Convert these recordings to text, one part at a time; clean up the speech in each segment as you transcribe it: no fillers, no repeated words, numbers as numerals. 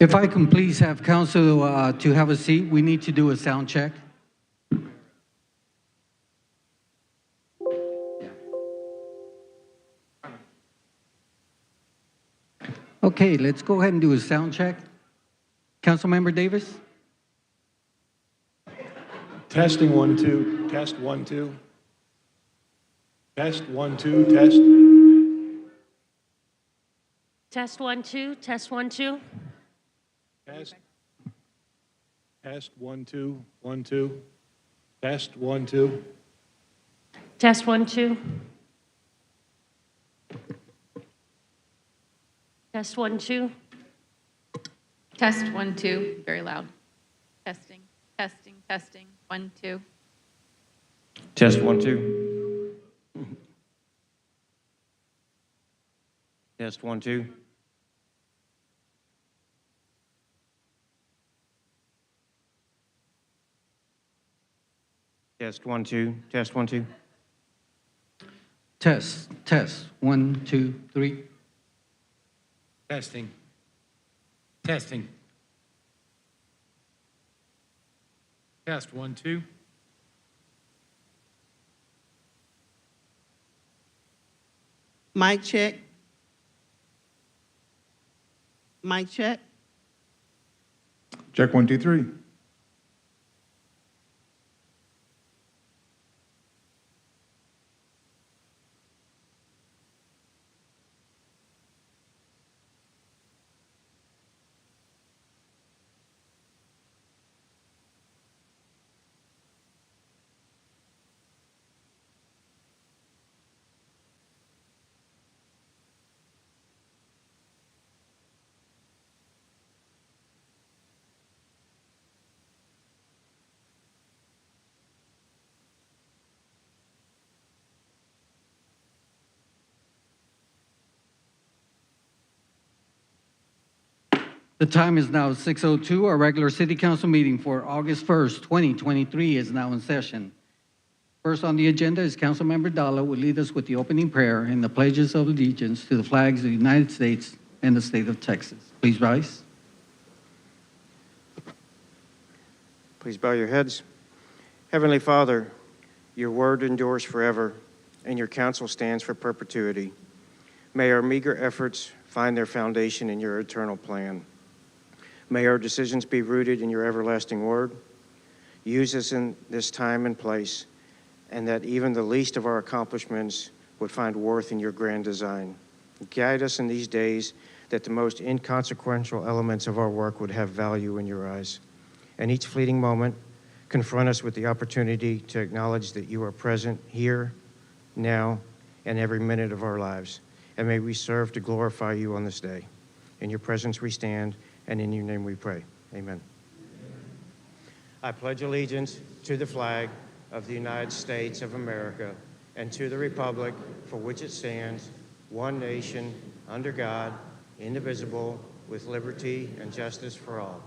If I can please have council to have a seat, we need to do a sound check. Okay, let's go ahead and do a sound check. Councilmember Davis? Testing 1 2. Test 1 2. Test 1 2. Test. Test 1 2. Test 1 2. Test. Test 1 2. 1 2. Test 1 2. Test 1 2. Test 1 2. Test 1 2. Very loud. Testing. Testing. Testing. 1 2. Test 1 2. Test 1 2. Test 1 2. Test 1 2. Test. 1, 2, 3. Testing. Testing. Test 1 2. Mic check. Mic check. Check 1 2 3. The time is now 6:02. Our regular city council meeting for August 1st, 2023 is now in session. First on the agenda is Councilmember Dalla will lead us with the opening prayer and the pledges of allegiance to the flags of the United States and the state of Texas. Please rise. Please bow your heads. Heavenly Father, your word endures forever, and your counsel stands for perpetuity. May our meager efforts find their foundation in your eternal plan. May our decisions be rooted in your everlasting word. Use us in this time and place, and that even the least of our accomplishments would find worth in your grand design. Guide us in these days that the most inconsequential elements of our work would have value in your eyes. And each fleeting moment, confront us with the opportunity to acknowledge that you are present here, now, and every minute of our lives. And may we serve to glorify you on this day. In your presence we stand, and in your name we pray. Amen. I pledge allegiance to the flag of the United States of America and to the republic for which it stands, one nation, under God, indivisible, with liberty and justice for all.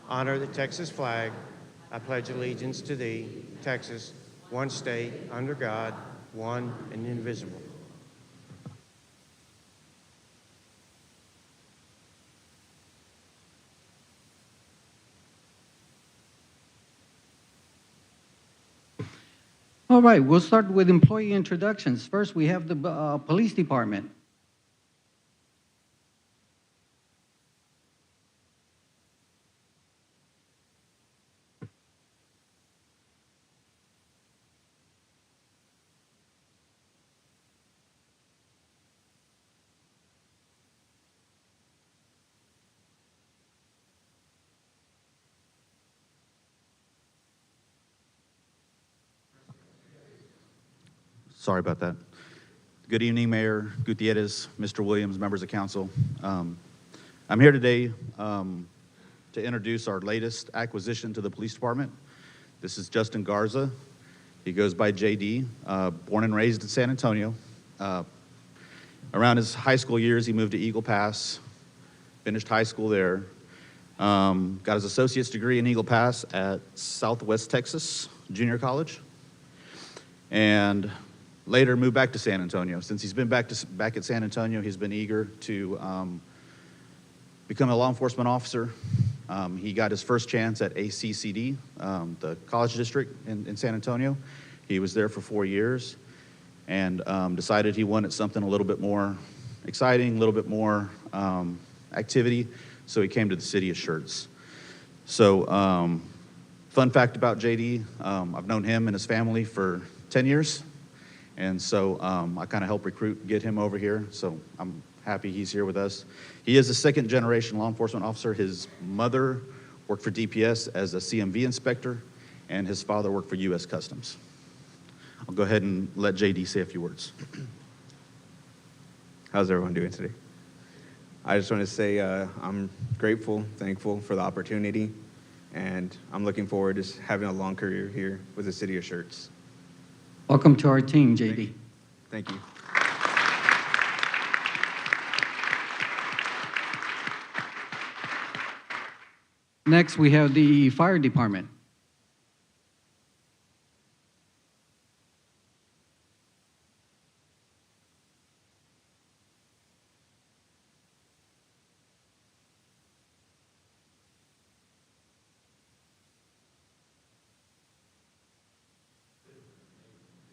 Honor the Texas flag. I pledge allegiance to thee, Texas, one state, under God, one and indivisible. All right, we'll start with employee introductions. First, we have the police department. Sorry about that. Good evening, Mayor Gutierrez, Mr. Williams, members of council. I'm here today to introduce our latest acquisition to the police department. This is Justin Garza. He goes by JD, born and raised in San Antonio. Around his high school years, he moved to Eagle Pass, finished high school there, got his associate's degree in Eagle Pass at Southwest Texas Junior College, and later moved back to San Antonio. Since he's been back at San Antonio, he's been eager to become a law enforcement officer. He got his first chance at ACCD, the college district in San Antonio. He was there for 4 years and decided he wanted something a little bit more exciting, a little bit more activity, so he came to the city of Schertz. So, fun fact about JD, I've known him and his family for 10 years, and so I kind of helped get him over here, so I'm happy he's here with us. He is a second-generation law enforcement officer. His mother worked for DPS as a CMV inspector, and his father worked for U.S. Customs. I'll go ahead and let JD say a few words. How's everyone doing today? I just want to say I'm grateful, thankful for the opportunity, and I'm looking forward to having a long career here with the city of Schertz. Welcome to our team, JD. Thank you. Next, we have the fire department.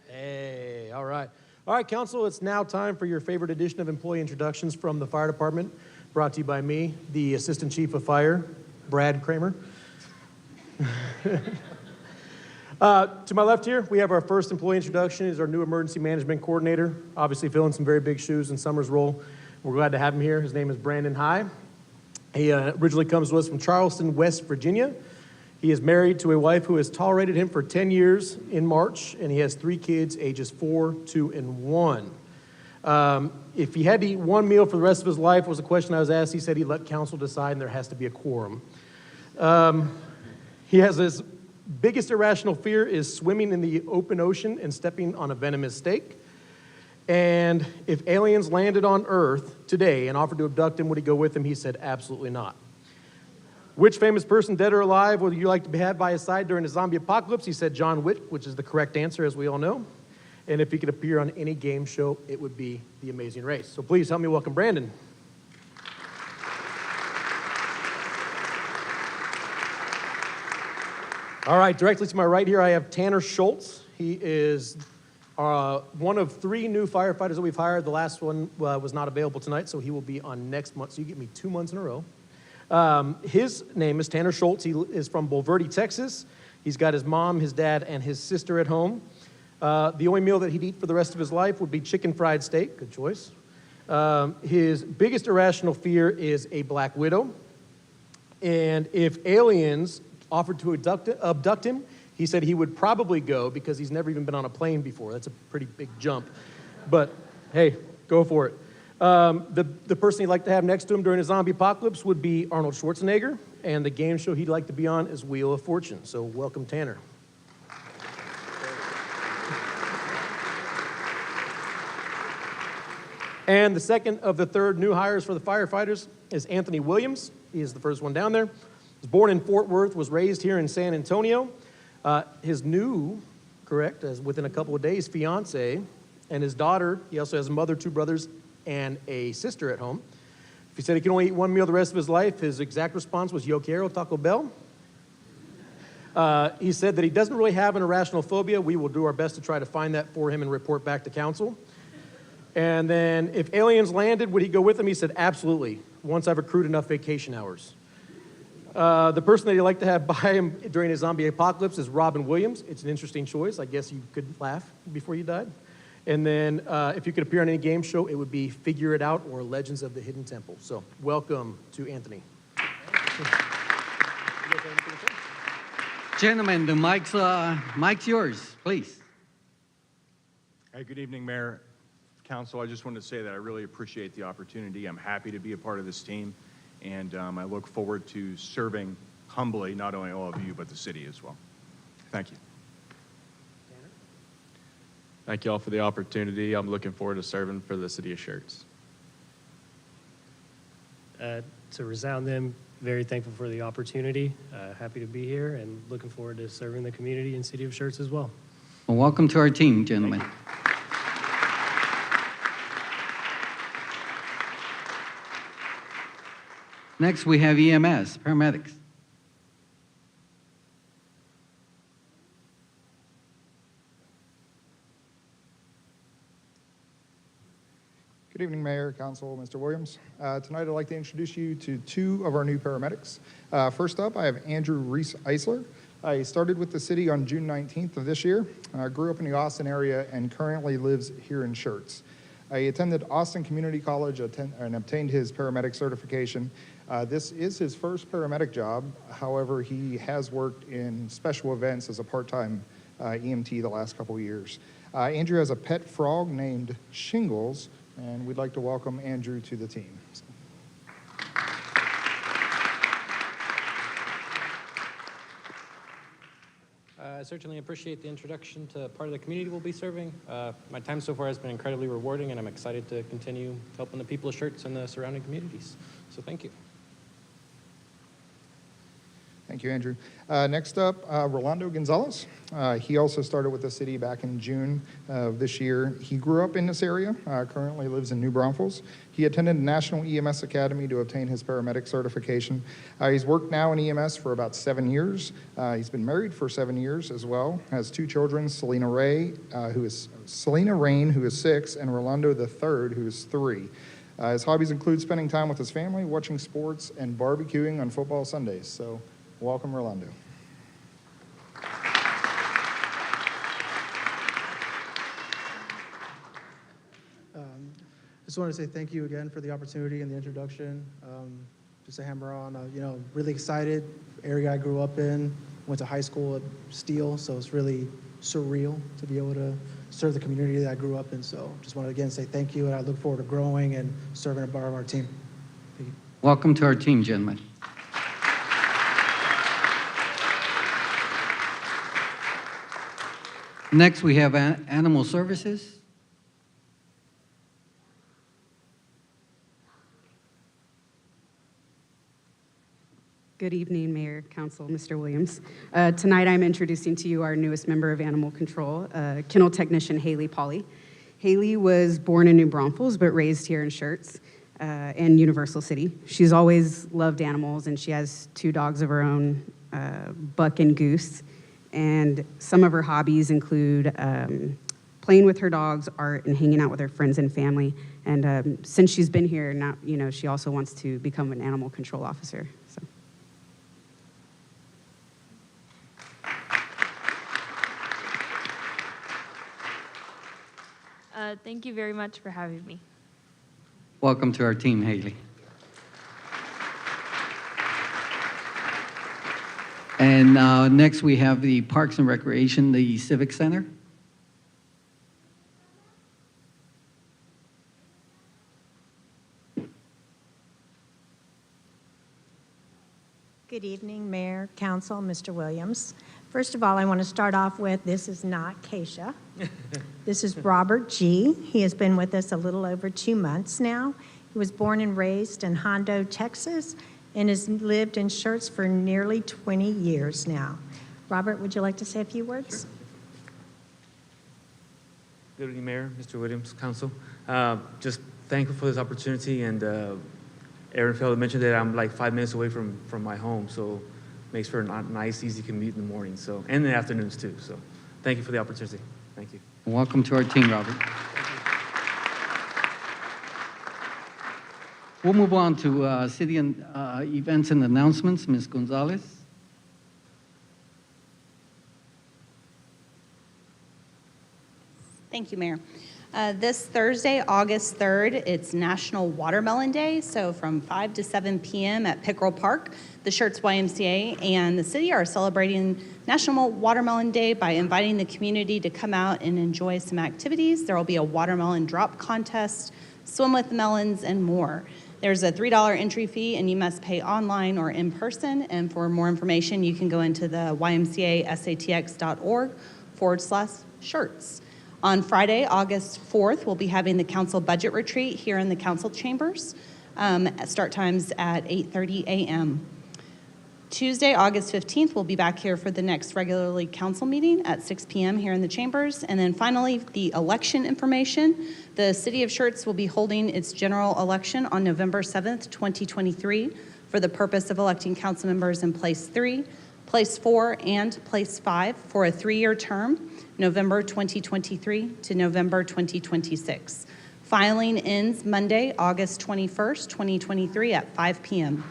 Hey, all right. All right, council, it's now time for your favorite edition of employee introductions from the fire department, brought to you by me, the Assistant Chief of Fire, Brad Kramer. To my left here, we have our first employee introduction. Is our new emergency management coordinator, obviously filling some very big shoes in Summer's role. We're glad to have him here. His name is Brandon High. He originally comes to us from Charleston, West Virginia. He is married to a wife who has tolerated him for 10 years in March, and he has 3 kids, ages 4, 2, and 1. If he had to eat one meal for the rest of his life, was a question I was asked. He said he'd let council decide, and there has to be a quorum. He has his biggest irrational fear is swimming in the open ocean and stepping on a venomous snake. And if aliens landed on Earth today and offered to abduct him, would he go with them? He said absolutely not. Which famous person, dead or alive, would you like to have by his side during a zombie apocalypse? He said John Wick, which is the correct answer, as we all know. And if he could appear on any game show, it would be The Amazing Race. So please help me welcome Brandon. All right, directly to my right here, I have Tanner Schultz. He is one of 3 new firefighters that we've hired. The last one was not available tonight, so he will be on next month. So you get me 2 months in a row. His name is Tanner Schultz. He is from Bulverde, Texas. He's got his mom, his dad, and his sister at home. The only meal that he'd eat for the rest of his life would be chicken fried steak. Good choice. His biggest irrational fear is a black widow. And if aliens offered to abduct him, he said he would probably go because he's never even been on a plane before. That's a pretty big jump. But hey, go for it. The person he'd like to have next to him during a zombie apocalypse would be Arnold Schwarzenegger, and the game show he'd like to be on is Wheel of Fortune. So welcome, Tanner. And the second of the 3rd new hires for the firefighters is Anthony Williams. He is the first one down there. He was born in Fort Worth, was raised here in San Antonio. His new, as within a couple of days, fiance and his daughter, he also has a mother, 2 brothers, and a sister at home. If he said he could only eat one meal the rest of his life, his exact response was Yo quiero Taco Bell. He said that he doesn't really have an irrational phobia. We will do our best to try to find that for him and report back to council. And then if aliens landed, would he go with them? He said, absolutely, once I've accrued enough vacation hours. The person that he'd like to have by him during a zombie apocalypse is Robin Williams. It's an interesting choice. I guess you could laugh before you died. And then if you could appear on any game show, it would be Figure It Out or Legends of the Hidden Temple. So welcome to Anthony. Gentlemen, the mic's yours, please. Hey, good evening, Mayor, Council. I just wanted to say that I really appreciate the opportunity. I'm happy to be a part of this team, and I look forward to serving humbly not only all of you, but the city as well. Thank you. Thank you all for the opportunity. I'm looking forward to serving for the city of Schertz. To resound them, very thankful for the opportunity. Happy to be here and looking forward to serving the community and city of Schertz as well. Well, welcome to our team, gentlemen. Next, we have EMS, paramedics. Good evening, Mayor, Council, Mr. Williams. Tonight, I'd like to introduce you to two of our new paramedics. First up, I have Andrew Reese Eisler. He started with the city on June 19th of this year, grew up in the Austin area, and currently lives here in Schertz. He attended Austin Community College and obtained his paramedic certification. This is his first paramedic job. However, he has worked in special events as a part-time EMT the last couple of years. Andrew has a pet frog named Shingles, and we'd like to welcome Andrew to the team. I certainly appreciate the introduction to part of the community we'll be serving. My time so far has been incredibly rewarding, and I'm excited to continue helping the people of Schertz and the surrounding communities. So thank you. Thank you, Andrew. Next up, Rolando Gonzalez. He also started with the city back in June of this year. He grew up in this area, currently lives in New Braunfels. He attended National EMS Academy to obtain his paramedic certification. He's worked now in EMS for about 7 years. He's been married for 7 years as well, has 2 children, Selena Rain, who is 6, and Rolando III, who is 3. His hobbies include spending time with his family, watching sports, and barbecuing on football Sundays. So welcome, Rolando. Just want to say thank you again for the opportunity and the introduction. Just to hammer on, really excited. Area I grew up in, went to high school at Steele, so it's really surreal to be able to serve the community that I grew up in. So just want to again say thank you, and I look forward to growing and serving a part of our team. Thank you. Welcome to our team, gentlemen. Next, we have Animal Services. Good evening, Mayor, Council, Mr. Williams. Tonight, I'm introducing to you our newest member of Animal Control, kennel technician Haley Polly. Haley was born in New Braunfels, but raised here in Schertz and Universal City. She's always loved animals, and she has 2 dogs of her own, Buck and Goose. And some of her hobbies include playing with her dogs, art, and hanging out with her friends and family. And since she's been here, now she also wants to become an animal control officer. So. Thank you very much for having me. Welcome to our team, Haley. And next, we have the Parks and Recreation, the Civic Center. Good evening, Mayor, Council, Mr. Williams. First of all, I want to start off with, this is not Keisha. This is Robert G. He has been with us a little over 2 months now. He was born and raised in Hondo, Texas, and has lived in Schertz for nearly 20 years now. Robert, would you like to say a few words? Sure. Good evening, Mayor, Mr. Williams, Council. Just thankful for this opportunity, and Aaron failed to mention that I'm like 5 minutes away from my home, so makes for a nice, easy commute in the morning, so, and in the afternoons too. So thank you for the opportunity. Thank you. Welcome to our team, Robert. We'll move on to city and events and announcements. Ms. Gonzalez. Thank you, Mayor. This Thursday, August 3rd, it's National Watermelon Day, so from 5 to 7 p.m. at Pickerel Park, the Schertz YMCA and the city are celebrating National Watermelon Day by inviting the community to come out and enjoy some activities. There will be a watermelon drop contest, swim with melons, and more. There's a $3 entry fee, and you must pay online or in person. And for more information, you can go into the ymcasatx.org/Schertz. On Friday, August 4th, we'll be having the council budget retreat here in the council chambers. Start times at 8:30 a.m. Tuesday, August 15th, we'll be back here for the next regularly council meeting at 6 p.m. here in the chambers. And then finally, the election information. The city of Schertz will be holding its general election on November 7th, 2023. for the purpose of electing council members in place 3, place 4, and place 5 for a 3-year term, November 2023 to November 2026. Filing ends Monday, August 21st, 2023 at 5 p.m.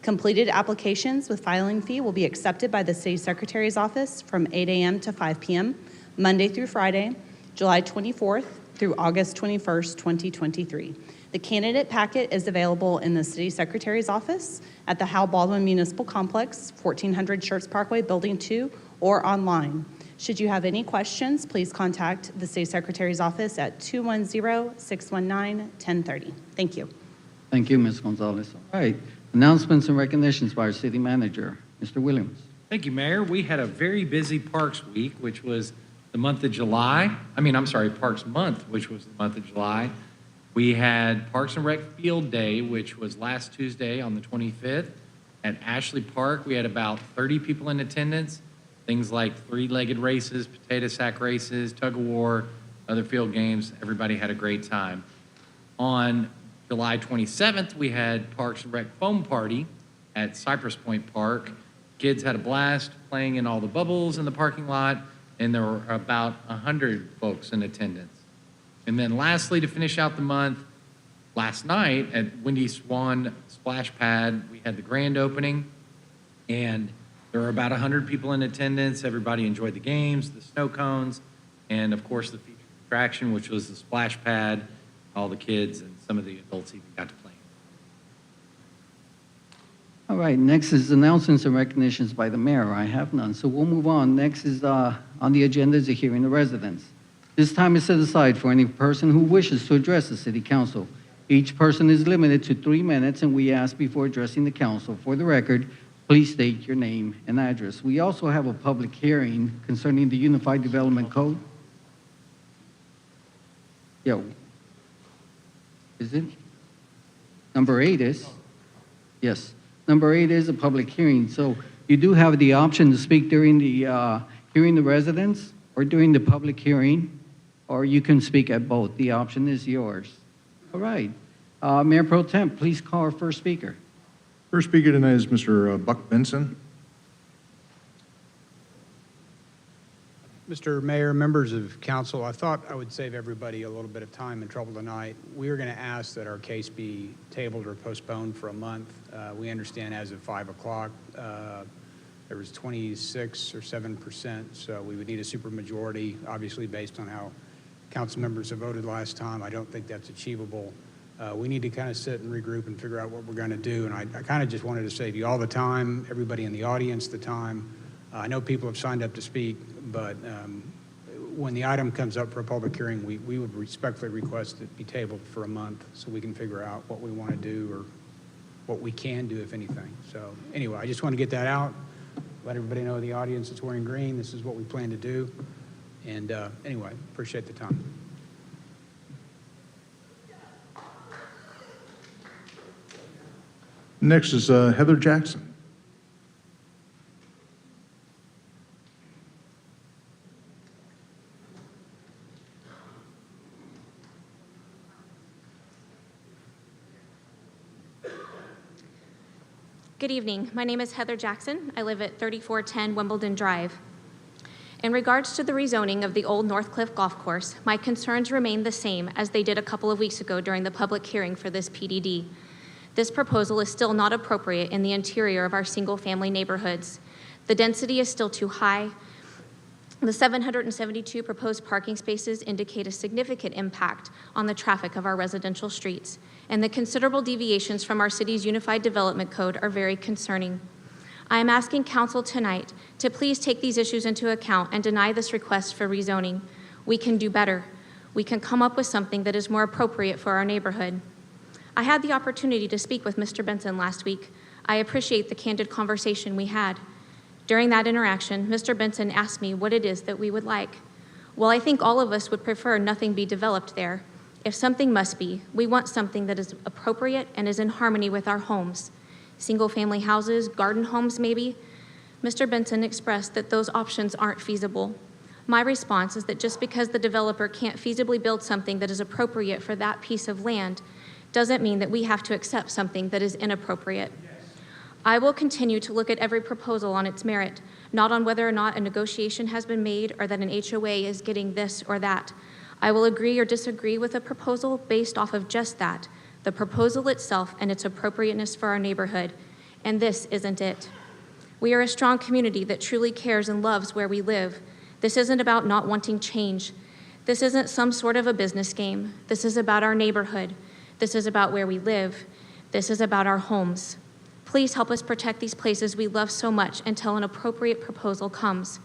Completed applications with filing fee will be accepted by the City Secretary's office from 8 a.m. to 5 p.m., Monday through Friday, July 24th through August 21st, 2023. The candidate packet is available in the City Secretary's office at the Hal Baldwin Municipal Complex, 1400 Schertz Parkway, Building 2, or online. Should you have any questions, please contact the City Secretary's office at 210-619-1030. Thank you. Thank you, Ms. Gonzalez. All right, announcements and recognitions by our city manager, Mr. Williams. Thank you, Mayor. We had a very busy Parks Week, which was the month of July. Parks Month, which was the month of July. We had Parks and Rec Field Day, which was last Tuesday on the 25th. At Ashley Park, we had about 30 people in attendance. Things like 3-legged races, potato sack races, tug of war, other field games. Everybody had a great time. On July 27th, we had Parks and Rec Foam Party at Cypress Point Park. Kids had a blast playing in all the bubbles in the parking lot, and there were about 100 folks in attendance. And then lastly, to finish out the month, last night at Windy Swan Splash Pad, we had the grand opening, and there were about 100 people in attendance. Everybody enjoyed the games, the snow cones, and of course the featured attraction, which was the splash pad. All the kids and some of the adults even got to play. All right, next is announcements and recognitions by the mayor. I have none, so we'll move on. Next is on the agenda is a hearing the residents. This time is set aside for any person who wishes to address the city council. Each person is limited to 3 minutes, and we ask before addressing the council, for the record, please state your name and address. We also have a public hearing concerning the Unified Development Code. Yeah. Is it? Number 8 is? Yes. Number 8 is a public hearing. So you do have the option to speak during the hearing the residents or during the public hearing, or you can speak at both. The option is yours. All right. Mayor Pro Tem, please call our first speaker. First speaker tonight is Mr. Buck Benson. Mr. Mayor, members of council, I thought I would save everybody a little bit of time and trouble tonight. We are going to ask that our case be tabled or postponed for a month. We understand as of 5 o'clock, there was 26 or 7%, so we would need a supermajority, obviously based on how council members have voted last time. I don't think that's achievable. We need to kind of sit and regroup and figure out what we're going to do, and I kind of just wanted to save you all the time, everybody in the audience the time. I know people have signed up to speak, but when the item comes up for a public hearing, we would respectfully request it be tabled for a month so we can figure out what we want to do or what we can do, if anything. So anyway, I just want to get that out, let everybody know in the audience that's wearing green, this is what we plan to do. And anyway, appreciate the time. Next is Heather Jackson. Good evening. My name is Heather Jackson. I live at 3410 Wimbledon Drive. In regards to the rezoning of the old Northcliffe Golf Course, my concerns remain the same as they did a couple of weeks ago during the public hearing for this PDD. This proposal is still not appropriate in the interior of our single-family neighborhoods. The density is still too high. The 772 proposed parking spaces indicate a significant impact on the traffic of our residential streets, and the considerable deviations from our city's Unified Development Code are very concerning. I am asking council tonight to please take these issues into account and deny this request for rezoning. We can do better. We can come up with something that is more appropriate for our neighborhood. I had the opportunity to speak with Mr. Benson last week. I appreciate the candid conversation we had. During that interaction, Mr. Benson asked me what it is that we would like. Well, I think all of us would prefer nothing be developed there. If something must be, we want something that is appropriate and is in harmony with our homes. Single-family houses, garden homes maybe. Mr. Benson expressed that those options aren't feasible. My response is that just because the developer can't feasibly build something that is appropriate for that piece of land doesn't mean that we have to accept something that is inappropriate. I will continue to look at every proposal on its merit, not on whether or not a negotiation has been made or that an HOA is getting this or that. I will agree or disagree with a proposal based off of just that, the proposal itself and its appropriateness for our neighborhood, and this isn't it. We are a strong community that truly cares and loves where we live. This isn't about not wanting change. This isn't some sort of a business game. This is about our neighborhood. This is about where we live. This is about our homes. Please help us protect these places we love so much until an appropriate proposal comes.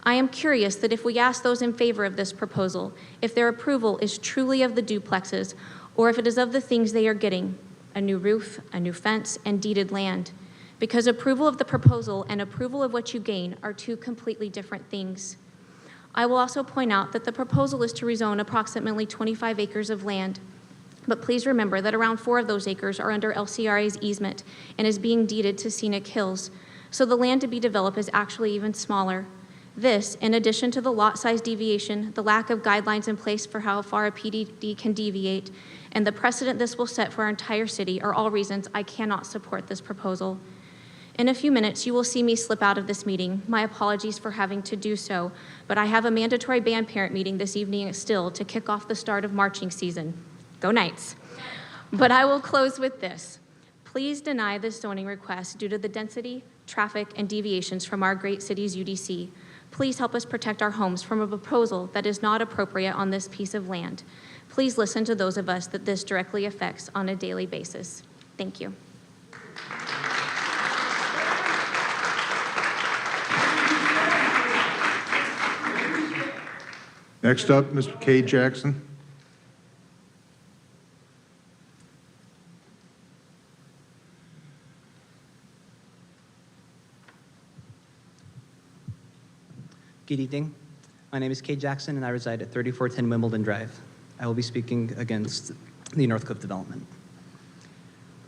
I am curious that if we ask those in favor of this proposal, if their approval is truly of the duplexes, or if it is of the things they are getting, a new roof, a new fence, and deeded land. Because approval of the proposal and approval of what you gain are two completely different things. I will also point out that the proposal is to rezone approximately 25 acres of land. But please remember that around 4 of those acres are under LCRA's easement and is being deeded to Scenic Hills, so the land to be developed is actually even smaller. This, in addition to the lot size deviation, the lack of guidelines in place for how far a PDD can deviate, and the precedent this will set for our entire city are all reasons I cannot support this proposal. In a few minutes, you will see me slip out of this meeting. My apologies for having to do so, but I have a mandatory band parent meeting this evening still to kick off the start of marching season. Go Knights. But I will close with this. Please deny this zoning request due to the density, traffic, and deviations from our great city's UDC. Please help us protect our homes from a proposal that is not appropriate on this piece of land. Please listen to those of us that this directly affects on a daily basis. Thank you. Next up, Mr. K. Jackson. Good evening. My name is Kate Jackson, and I reside at 3410 Wimbledon Drive. I will be speaking against the Northcliffe development.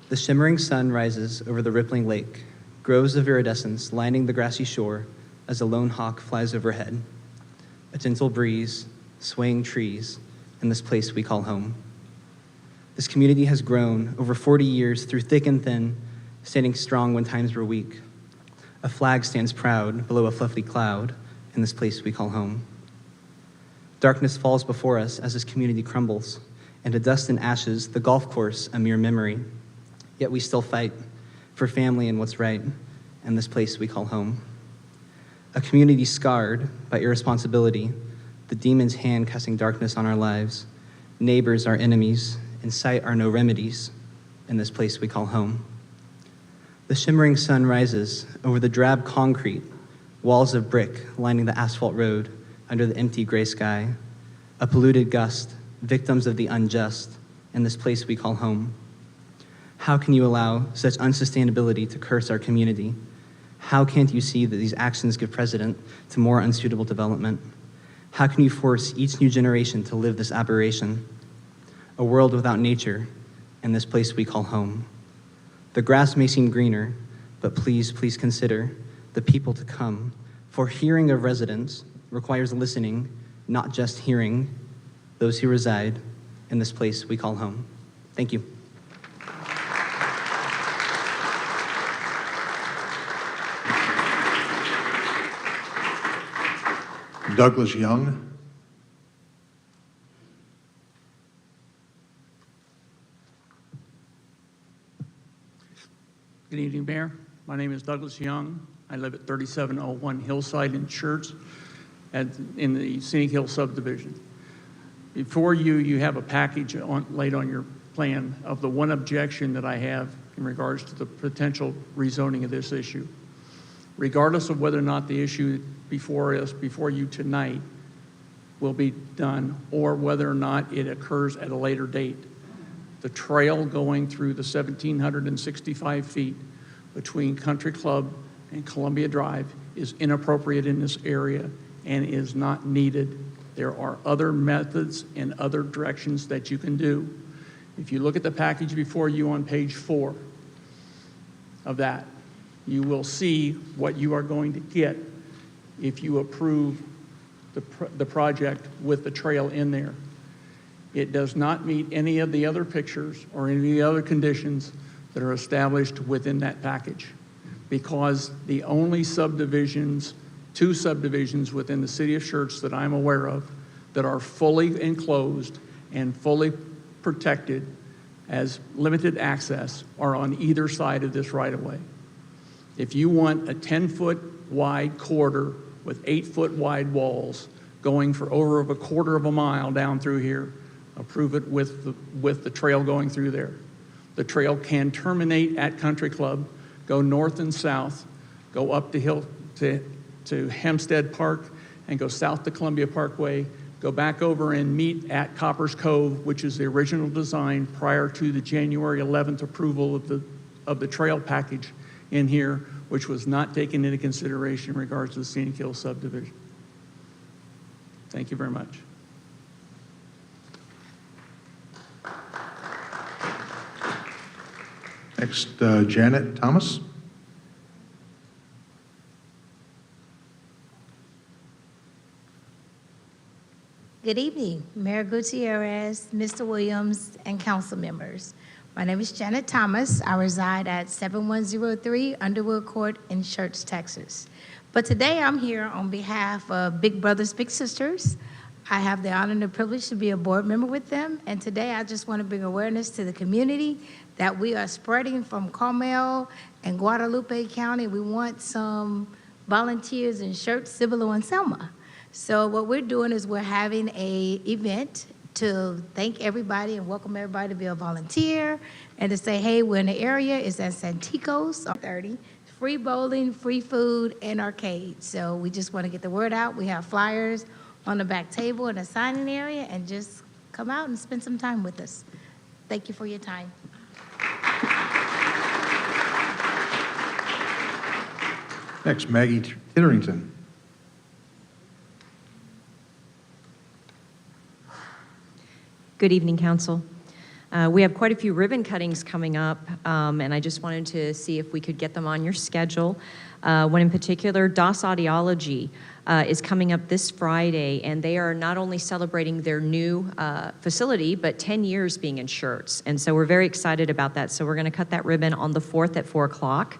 The shimmering sun rises over the rippling lake, groves of iridescence lining the grassy shore as a lone hawk flies overhead. A gentle breeze, swaying trees, in this place we call home. This community has grown over 40 years through thick and thin, standing strong when times were weak. A flag stands proud below a fluffy cloud, in this place we call home. Darkness falls before us as this community crumbles, and to dust and ashes, the golf course a mere memory. Yet we still fight for family and what's right, in this place we call home. A community scarred by irresponsibility, the demon's hand casting darkness on our lives, neighbors our enemies, in sight are no remedies, in this place we call home. The shimmering sun rises over the drab concrete, walls of brick lining the asphalt road under the empty gray sky, a polluted gust, victims of the unjust, in this place we call home. How can you allow such unsustainability to curse our community? How can't you see that these actions give precedent to more unsuitable development? How can you force each new generation to live this aberration? A world without nature, in this place we call home. The grass may seem greener, but please consider the people to come, for hearing of residents requires listening, not just hearing, those who reside in this place we call home. Thank you. Douglas Young. Good evening, Mayor. My name is Douglas Young. I live at 3701 Hillside in Schertz in the Scenic Hill subdivision. Before you, you have a package laid on your plan of the one objection that I have in regards to the potential rezoning of this issue. Regardless of whether or not the issue before you tonight will be done, or whether or not it occurs at a later date, the trail going through the 1,765 feet between Country Club and Columbia Drive is inappropriate in this area and is not needed. There are other methods and other directions that you can do. If you look at the package before you on page 4 of that, you will see what you are going to get if you approve the project with the trail in there. It does not meet any of the other pictures or any of the other conditions that are established within that package. because the only subdivisions, 2 subdivisions within the city of Schertz that I'm aware of that are fully enclosed and fully protected as limited access are on either side of this right-of-way. If you want a 10-foot wide corridor with 8-foot wide walls going for over a quarter of a mile down through here, approve it with the trail going through there. The trail can terminate at Country Club, go north and south, go up the hill to Hempstead Park, and go south to Columbia Parkway, go back over and meet at Copper's Cove, which is the original design prior to the January 11th approval of the trail package in here, which was not taken into consideration in regards to the Scenic Hills subdivision. Thank you very much. Next, Janet Thomas. Good evening, Mayor Gutierrez, Mr. Williams, and council members. My name is Janet Thomas. I reside at 7103 Underwood Court in Schertz, Texas. But today I'm here on behalf of Big Brothers Big Sisters. I have the honor and the privilege to be a board member with them, and today I just want to bring awareness to the community that we are spreading from Carmel and Guadalupe County. We want some volunteers in Schertz, Cibolo, and Selma. So what we're doing is we're having an event to thank everybody and welcome everybody to be a volunteer and to say, hey, we're in the area. It's at Santikos, 30. Free bowling, free food, and arcade. So we just want to get the word out. We have flyers on the back table in the signing area, and just come out and spend some time with us. Thank you for your time. Next, Maggie Titterington. Good evening, Council. We have quite a few ribbon cuttings coming up, and I just wanted to see if we could get them on your schedule. One in particular, DOS Audiology is coming up this Friday, and they are not only celebrating their new facility, but 10 years being in Schertz. And so we're very excited about that. So we're going to cut that ribbon on the 4th at 4 o'clock.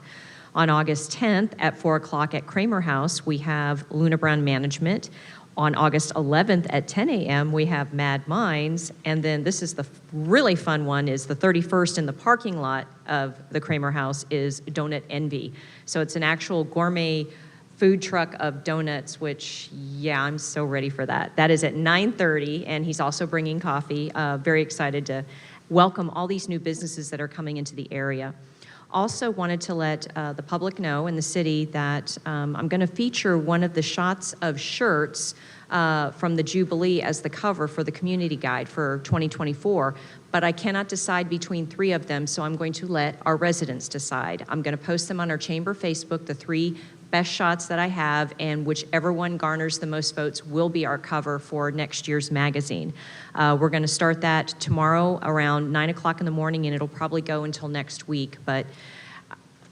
On August 10th at 4 o'clock at Kramer House, we have Luna Brown Management. On August 11th at 10 a.m., we have Mad Minds. And then this is the really fun one, is the 31st in the parking lot of the Kramer House is Donut Envy. So it's an actual gourmet food truck of donuts, which, yeah, I'm so ready for that. That is at 9:30, and he's also bringing coffee. Very excited to welcome all these new businesses that are coming into the area. Also wanted to let the public know in the city that I'm going to feature one of the shots of Schertz from the Jubilee as the cover for the community guide for 2024, but I cannot decide between 3 of them, so I'm going to let our residents decide. I'm going to post them on our chamber Facebook, the 3 best shots that I have, and whichever one garners the most votes will be our cover for next year's magazine. We're going to start that tomorrow around 9 o'clock in the morning, and it'll probably go until next week, but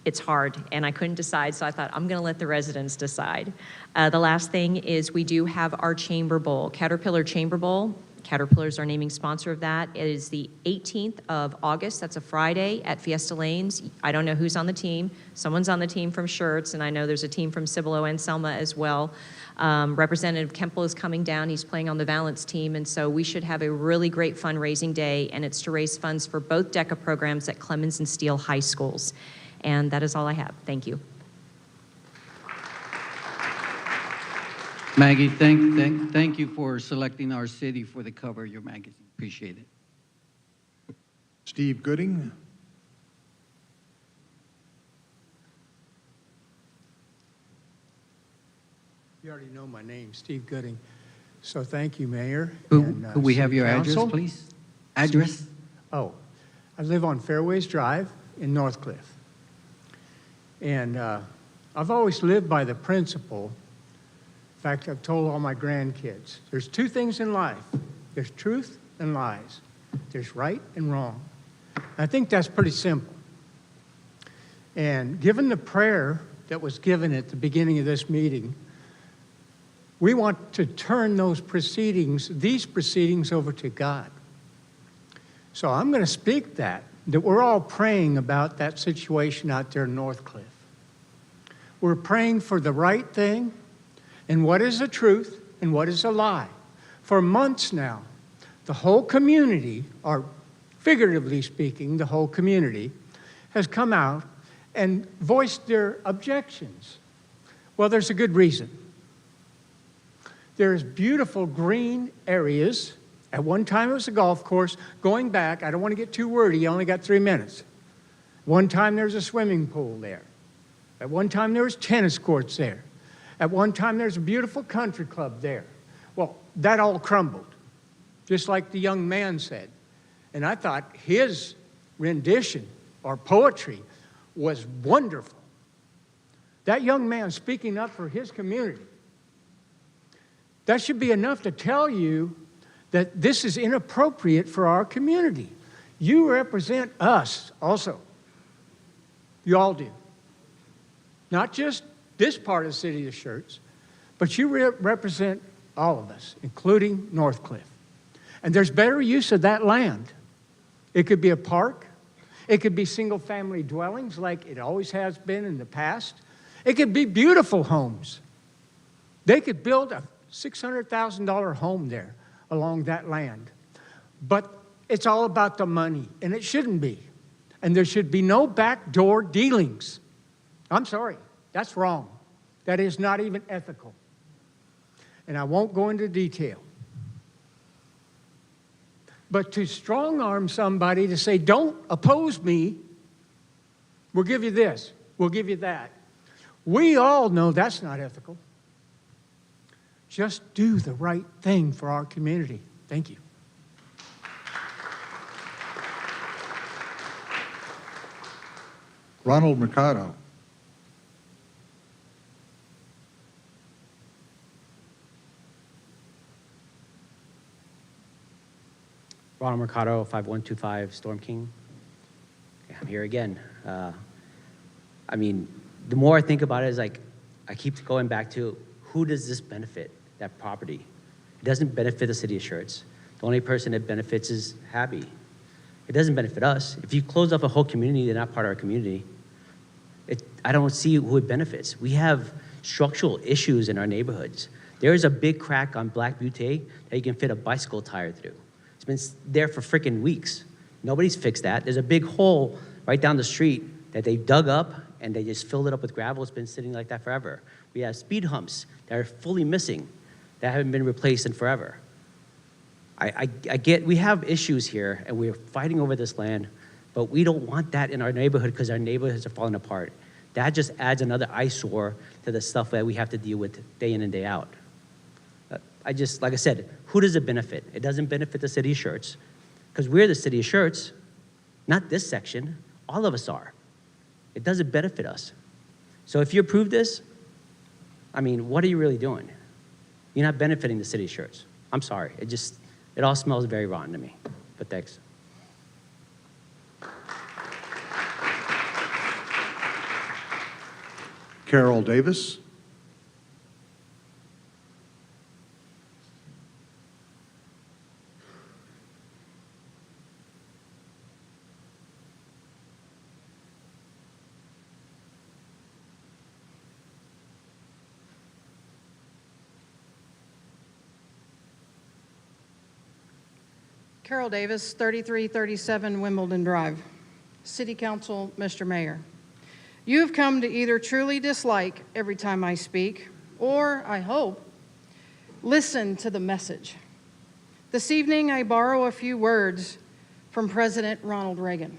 it's hard, and I couldn't decide, so I thought I'm going to let the residents decide. The last thing is we do have our Chamber Bowl, Caterpillar Chamber Bowl. Caterpillar is our naming sponsor of that. It is the 18th of August. That's a Friday at Fiesta Lanes. I don't know who's on the team. Someone's on the team from Schertz, and I know there's a team from Cibolo and Selma as well. Representative Kempel is coming down. He's playing on the Valence team, and so we should have a really great fundraising day, and it's to raise funds for both DECA programs at Clemens and Steele High Schools. And that is all I have. Thank you. Maggie, thank you for selecting our city for the cover of your magazine. Appreciate it. Steve Gooding. You already know my name, Steve Gooding. So thank you, Mayor. Could we have your address, Council. please? Address? Oh, I live on Fairways Drive in Northcliffe. And I've always lived by the principle, in fact, I've told all my grandkids, there's 2 things in life. There's truth and lies. There's right and wrong. I think that's pretty simple. And given the prayer that was given at the beginning of this meeting, we want to turn those proceedings, these proceedings, over to God. So I'm going to speak that we're all praying about that situation out there in Northcliffe. We're praying for the right thing and what is the truth and what is a lie. For months now, the whole community, or figuratively speaking, the whole community, has come out and voiced their objections. Well, there's a good reason. There's beautiful green areas. At one time, it was a golf course. Going back, I don't want to get too wordy, you only got 3 minutes. One time, there's a swimming pool there. At one time, there was tennis courts there. At one time, there's a beautiful country club there. Well, that all crumbled, just like the young man said. And I thought his rendition or poetry was wonderful. That young man speaking up for his community, that should be enough to tell you that this is inappropriate for our community. You represent us also. You all do. Not just this part of the city of Schertz, but you represent all of us, including Northcliffe. And there's better use of that land. It could be a park. It could be single-family dwellings like it always has been in the past. It could be beautiful homes. They could build a $600,000 home there along that land. But it's all about the money, and it shouldn't be. And there should be no backdoor dealings. I'm sorry, that's wrong. That is not even ethical. And I won't go into detail. But to strong-arm somebody to say, don't oppose me, we'll give you this, we'll give you that. We all know that's not ethical. Just do the right thing for our community. Thank you. Ronald Mercado. Ronald Mercado, 5125 Storm King. I'm here again. I mean, the more I think about it, is like, I keep going back to, who does this benefit, that property? It doesn't benefit the city of Schertz. The only person it benefits is Happy. It doesn't benefit us. If you close off a whole community, they're not part of our community. I don't see who it benefits. We have structural issues in our neighborhoods. There's a big crack on Black Butte that you can fit a bicycle tire through. It's been there for freaking weeks. Nobody's fixed that. There's a big hole right down the street that they dug up and they just filled it up with gravel. It's been sitting like that forever. We have speed humps that are fully missing, that haven't been replaced in forever. I get, we have issues here and we're fighting over this land, but we don't want that in our neighborhood because our neighborhoods are falling apart. That just adds another eyesore to the stuff that we have to deal with day in and day out. Like I said, who does it benefit? It doesn't benefit the city of Schertz, because we're the city of Schertz, not this section. All of us are. It doesn't benefit us. So if you approve this, I mean, what are you really doing? You're not benefiting the city of Schertz. I'm sorry. It all smells very rotten to me, but thanks. Carol Davis. Carol Davis, 3337 Wimbledon Drive. City Council, Mr. Mayor. You have come to either truly dislike every time I speak, or, I hope, listen to the message. This evening, I borrow a few words from President Ronald Reagan.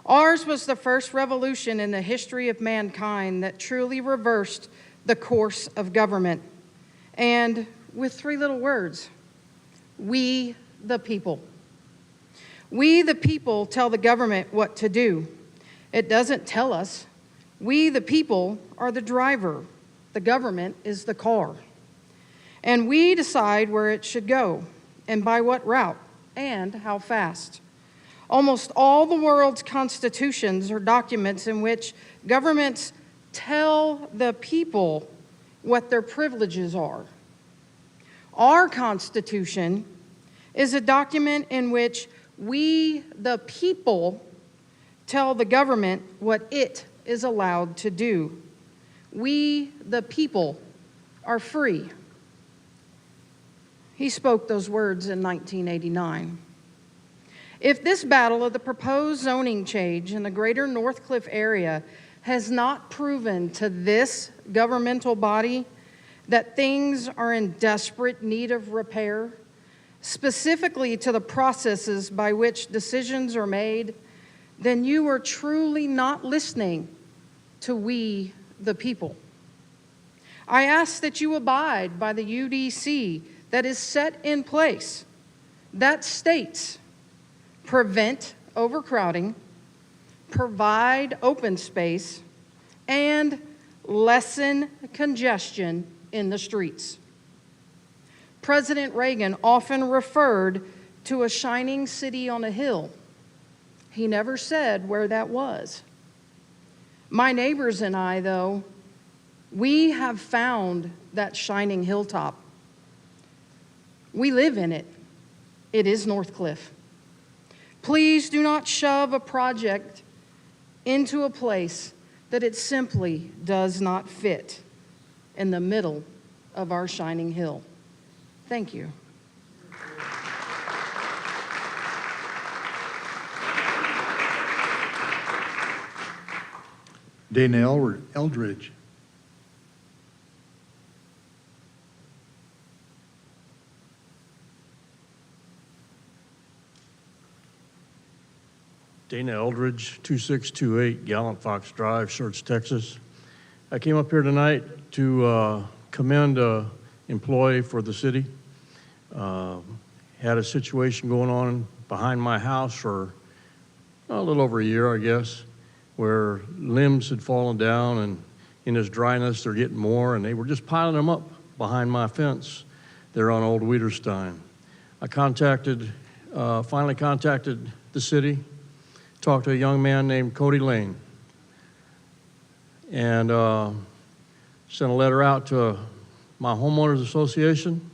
Ours was the first revolution in the history of mankind that truly reversed the course of government. And with 3 little words, we the people. We the people tell the government what to do. It doesn't tell us. We the people are the driver. The government is the car. And we decide where it should go and by what route and how fast. Almost all the world's constitutions are documents in which governments tell the people what their privileges are. Our Constitution is a document in which we, the people, tell the government what it is allowed to do. We, the people, are free. He spoke those words in 1989. If this battle of the proposed zoning change in the greater Northcliffe area has not proven to this governmental body that things are in desperate need of repair, specifically to the processes by which decisions are made, then you are truly not listening to we, the people. I ask that you abide by the UDC that is set in place that states prevent overcrowding, provide open space, and lessen congestion in the streets. President Reagan often referred to a shining city on a hill. He never said where that was. My neighbors and I, though, we have found that shining hilltop. We live in it. It is Northcliffe. Please do not shove a project into a place that it simply does not fit in the middle of our shining hill. Thank you. Dana Eldridge. Dana Eldridge, 2628 Gallant Fox Drive, Schertz, Texas. I came up here tonight to commend an employee for the city. Had a situation going on behind my house for a little over a year, I guess, where limbs had fallen down, and in this dryness, they're getting more, and they were just piling them up behind my fence there on Old Wiederstein. I finally contacted the city, talked to a young man named Cody Lane, and sent a letter out to my homeowners association.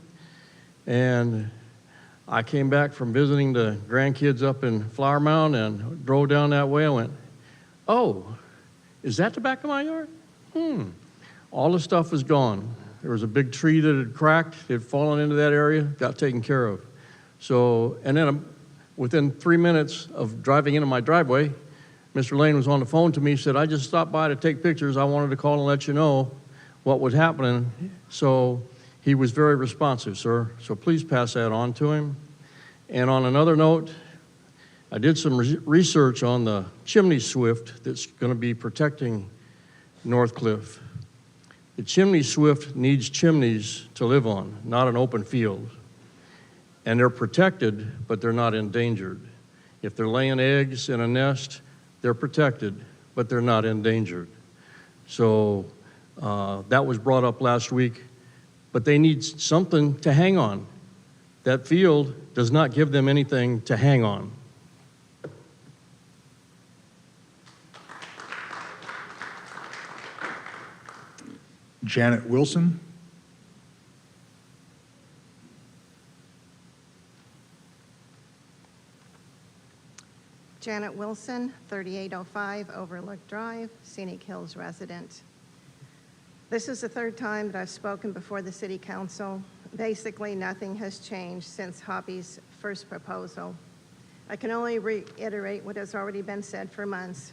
And I came back from visiting the grandkids up in Flower Mound and drove down that way. I went, oh, is that the back of my yard? All the stuff is gone. There was a big tree that had cracked, it had fallen into that area, got taken care of. So, and then within 3 minutes of driving into my driveway, Mr. Lane was on the phone to me, said, I just stopped by to take pictures. I wanted to call and let you know what was happening. So he was very responsive, sir. So please pass that on to him. And on another note, I did some research on the chimney swift that's going to be protecting Northcliffe. The chimney swift needs chimneys to live on, not an open field. And they're protected, but they're not endangered. If they're laying eggs in a nest, they're protected, but they're not endangered. So that was brought up last week, but they need something to hang on. That field does not give them anything to hang on. Janet Wilson. Janet Wilson, 3805 Overlook Drive, Scenic Hills resident. This is the third time that I've spoken before the City Council. Basically, nothing has changed since Hobby's first proposal. I can only reiterate what has already been said for months.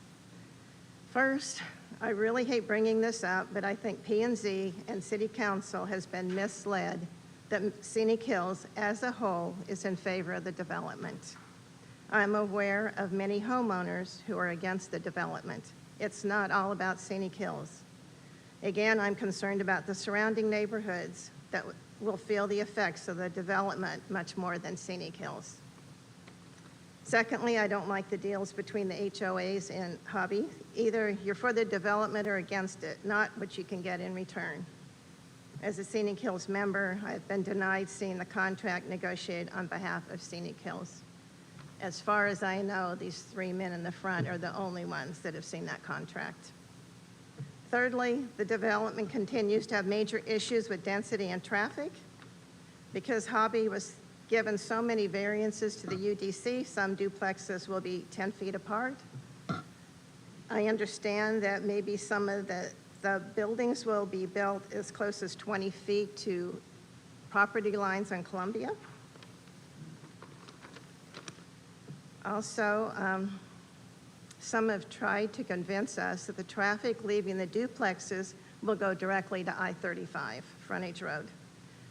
First, I really hate bringing this up, but I think P&Z and City Council has been misled that Scenic Hills as a whole is in favor of the development. I'm aware of many homeowners who are against the development. It's not all about Scenic Hills. Again, I'm concerned about the surrounding neighborhoods that will feel the effects of the development much more than Scenic Hills. Secondly, I don't like the deals between the HOAs and Hobby. Either you're for the development or against it, not what you can get in return. As a Scenic Hills member, I've been denied seeing the contract negotiated on behalf of Scenic Hills. As far as I know, these three men in the front are the only ones that have seen that contract. Thirdly, the development continues to have major issues with density and traffic. Because Hobby was given so many variances to the UDC, some duplexes will be 10 feet apart. I understand that maybe some of the The buildings will be built as close as 20 feet to property lines on Columbia. Also, some have tried to convince us that the traffic leaving the duplexes will go directly to I-35, frontage road.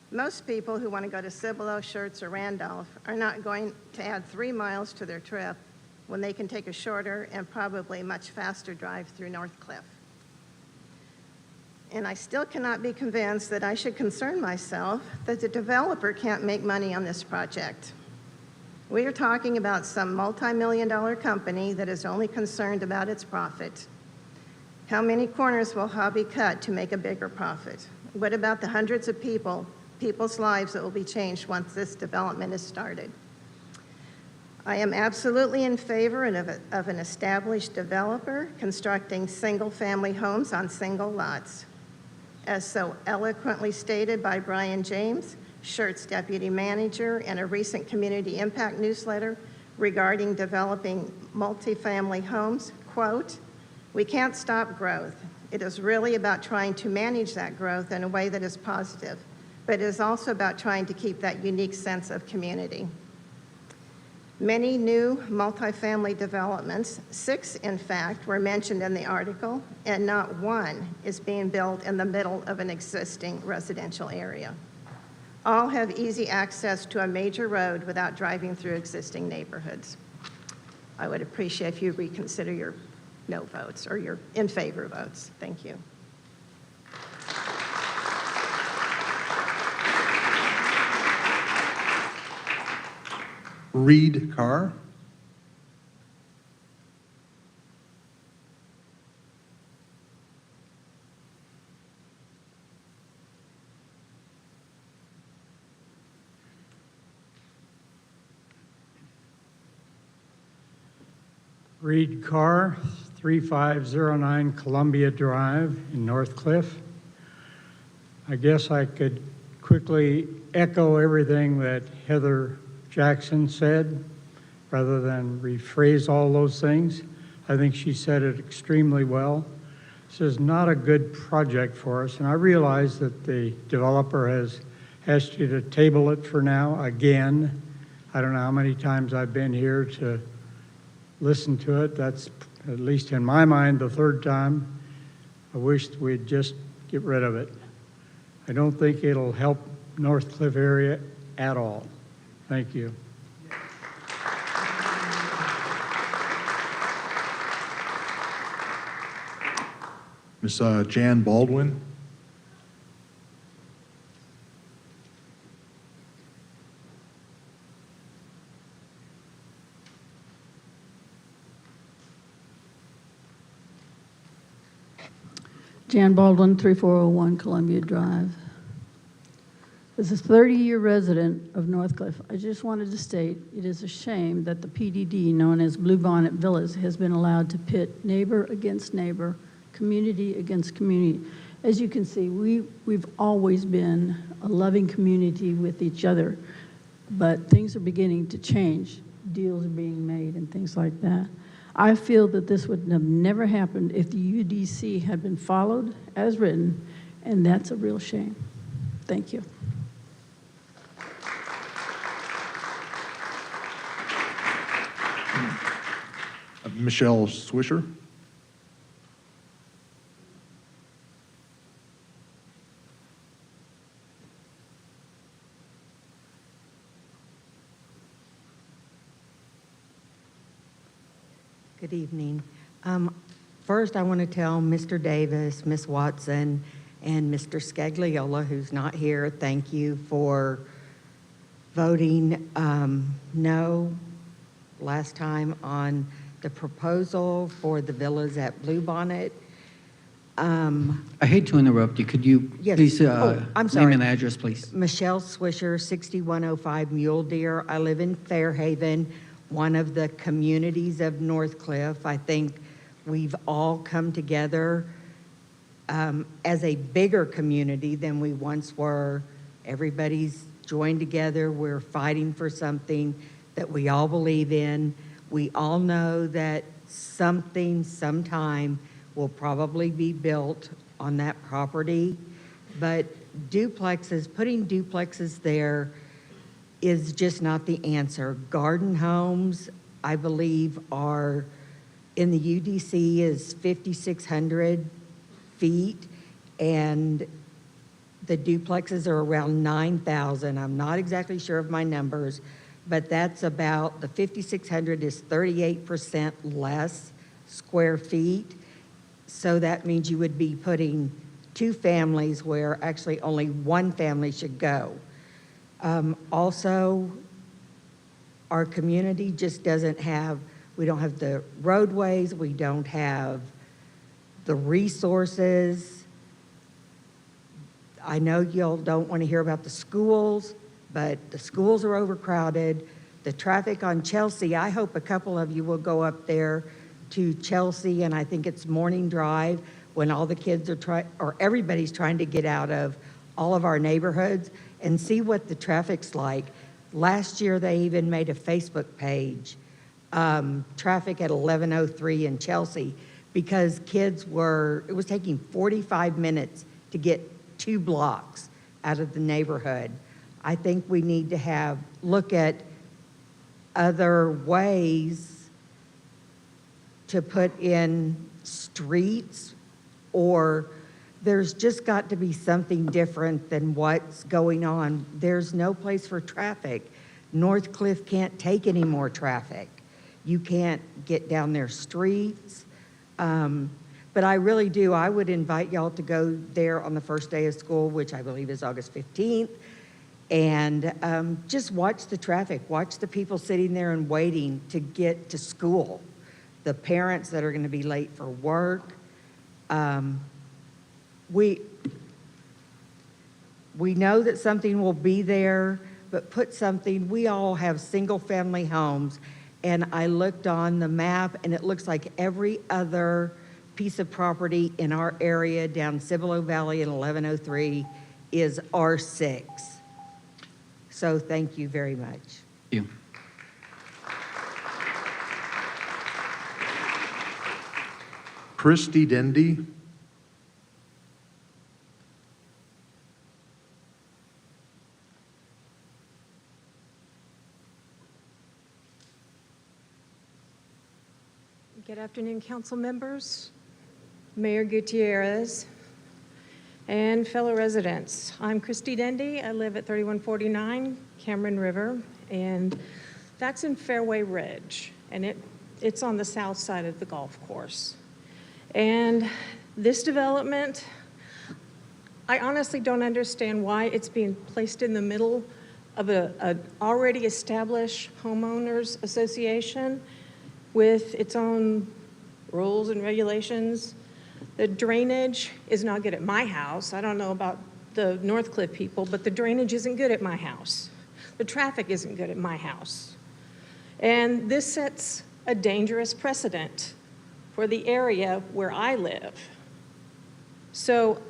Most people who want to go to Cibolo, Schertz, or Randolph are not going to add 3 miles to their trip when they can take a shorter and probably much faster drive through Northcliffe. And I still cannot be convinced that I should concern myself that the developer can't make money on this project. We are talking about some multi-million-dollar company that is only concerned about its profit. How many corners will Hobby cut to make a bigger profit? What about the hundreds of people's lives that will be changed once this development is started? I am absolutely in favor of an established developer constructing single-family homes on single lots. As so eloquently stated by Brian James, Schertz deputy manager, in a recent community impact newsletter regarding developing multifamily homes, quote, "We can't stop growth. It is really about trying to manage that growth in a way that is positive, but it is also about trying to keep that unique sense of community." Many new multifamily developments, 6 in fact, were mentioned in the article, and not one is being built in the middle of an existing residential area. All have easy access to a major road without driving through existing neighborhoods. I would appreciate if you reconsider your no votes or your in favor votes. Thank you. Reed Carr. Reed Carr, 3509 Columbia Drive in Northcliffe. I guess I could quickly echo everything that Heather Jackson said, rather than rephrase all those things. I think she said it extremely well. This is not a good project for us, and I realize that the developer has asked you to table it for now again. I don't know how many times I've been here to listen to it. That's, at least in my mind, the 3rd time. I wish we'd just get rid of it. I don't think it'll help Northcliffe area at all. Thank you. Miss Jan Baldwin. Jan Baldwin, 3401 Columbia Drive. As a 30-year resident of Northcliffe, I just wanted to state it is a shame that the PDD, known as Bluebonnet Villas, has been allowed to pit neighbor against neighbor, community against community. As you can see, we've always been a loving community with each other, but things are beginning to change. Deals are being made and things like that. I feel that this would have never happened if the UDC had been followed as written, and that's a real shame. Thank you. Michelle Swisher. Good evening. First, I want to tell Mr. Davis, Ms. Watson, and Mr. Scagliola, who's not here, thank you for voting no last time on the proposal for the villas at Bluebonnet. I hate to interrupt you. Could you Yes. please, I'm name sorry. and address, please? Michelle Swisher, 6105 Mule Deer. I live in Fairhaven, one of the communities of Northcliffe. I think we've all come together as a bigger community than we once were. Everybody's joined together. We're fighting for something that we all believe in. We all know that something sometime will probably be built on that property, but duplexes, putting duplexes there is just not the answer. Garden homes, I believe, are in the UDC is 5,600 feet, and the duplexes are around 9,000. I'm not exactly sure of my numbers, but that's about, the 5,600 is 38% less square feet. So that means you would be putting two families where actually only one family should go. Also, our community just doesn't have, we don't have the roadways, we don't have the resources. I know y'all don't want to hear about the schools, but the schools are overcrowded. The traffic on Chelsea, I hope a couple of you will go up there to Chelsea, and I think it's Morning Drive, when all the kids are or everybody's trying to get out of all of our neighborhoods and see what the traffic's like. Last year, they even made a Facebook page, traffic at 11:03 in Chelsea, because it was taking 45 minutes to get 2 blocks out of the neighborhood. I think we need to look at other ways to put in streets, or there's just got to be something different than what's going on. There's no place for traffic. Northcliffe can't take any more traffic. You can't get down their streets. But I really do, I would invite y'all to go there on the first day of school, which I believe is August 15th, and just watch the traffic, watch the people sitting there and waiting to get to school, the parents that are going to be late for work. We know that something will be there, but we all have single-family homes, and I looked on the map, and it looks like every other piece of property in our area down Cibolo Valley and 1103 is R6. So thank you very much. Thank you. Christy Dendy. Good afternoon, council members, Mayor Gutierrez, and fellow residents. I'm Christy Dendy. I live at 3149 Cameron River, and that's in Fairway Ridge, and it's on the south side of the golf course. And this development, I honestly don't understand why it's being placed in the middle of an already established homeowners association with its own rules and regulations. The drainage is not good at my house. I don't know about the Northcliffe people, but the drainage isn't good at my house. The traffic isn't good at my house. And this sets a dangerous precedent for the area where I live. So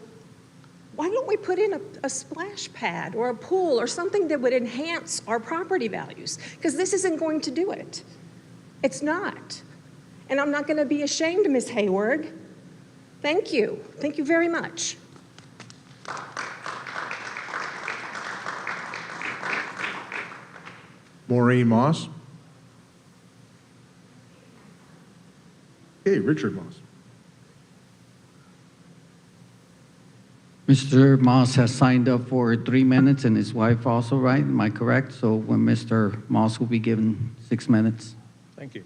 why don't we put in a splash pad or a pool or something that would enhance our property values? Because this isn't going to do it. It's not. And I'm not going to be ashamed, Ms. Hayward. Thank you. Thank you very much. Maureen Moss. Okay, Richard Moss. Mr. Moss has signed up for 3 minutes, and his wife also, right? Am I correct? So when Mr. Moss will be given 6 minutes. Thank you.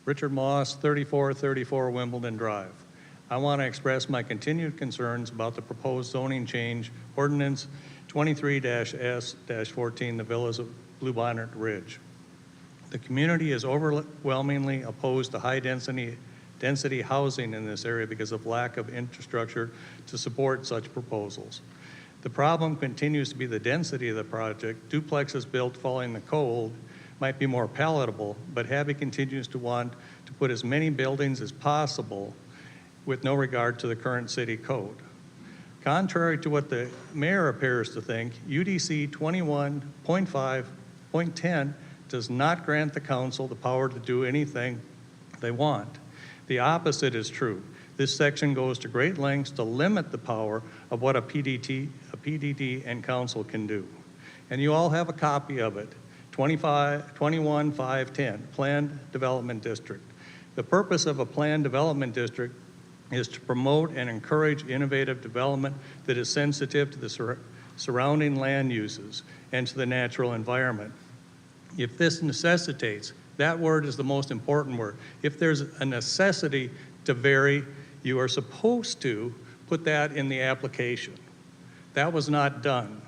Richard Moss, 3434 Wimbledon Drive. I want to express my continued concerns about the proposed zoning change, ordinance 23-S-14, the Villas of Bluebonnet Ridge. The community is overwhelmingly opposed to high-density housing in this area because of lack of infrastructure to support such proposals. The problem continues to be the density of the project. Duplexes built following the code might be more palatable, but Habby continues to want to put as many buildings as possible with no regard to the current city code. Contrary to what the mayor appears to think, UDC 21.5.10 does not grant the council the power to do anything they want. The opposite is true. This section goes to great lengths to limit the power of what a PDD and council can do. And you all have a copy of it, 21-510, Planned Development District. The purpose of a planned development district is to promote and encourage innovative development that is sensitive to the surrounding land uses and to the natural environment. If this necessitates, that word is the most important word. If there's a necessity to vary, you are supposed to put that in the application. That was not done.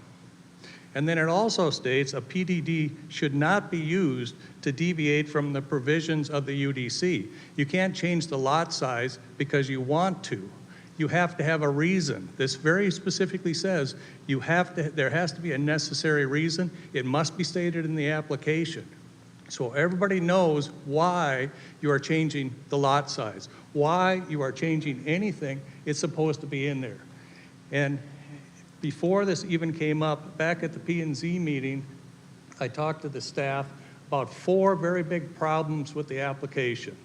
And then it also states a PDD should not be used to deviate from the provisions of the UDC. You can't change the lot size because you want to. You have to have a reason. This very specifically says there has to be a necessary reason. It must be stated in the application. So everybody knows why you are changing the lot size, why you are changing anything. It's supposed to be in there. And before this even came up, back at the P&Z meeting, I talked to the staff about 4 very big problems with the application.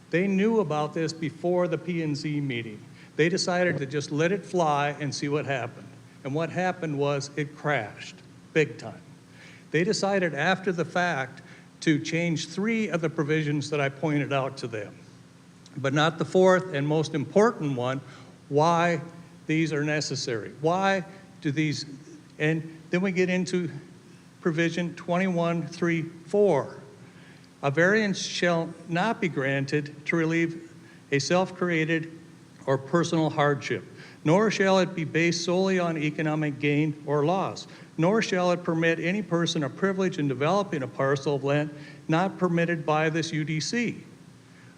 They knew about this before the P&Z meeting. They decided to just let it fly and see what happened. And what happened was it crashed, big time. They decided after the fact to change 3 of the provisions that I pointed out to them, but not the 4th and most important one, why these are necessary. Why do these, and then we get into provision 21.3.4. A variance shall not be granted to relieve a self-created or personal hardship, nor shall it be based solely on economic gain or loss, nor shall it permit any person a privilege in developing a parcel of land not permitted by this UDC.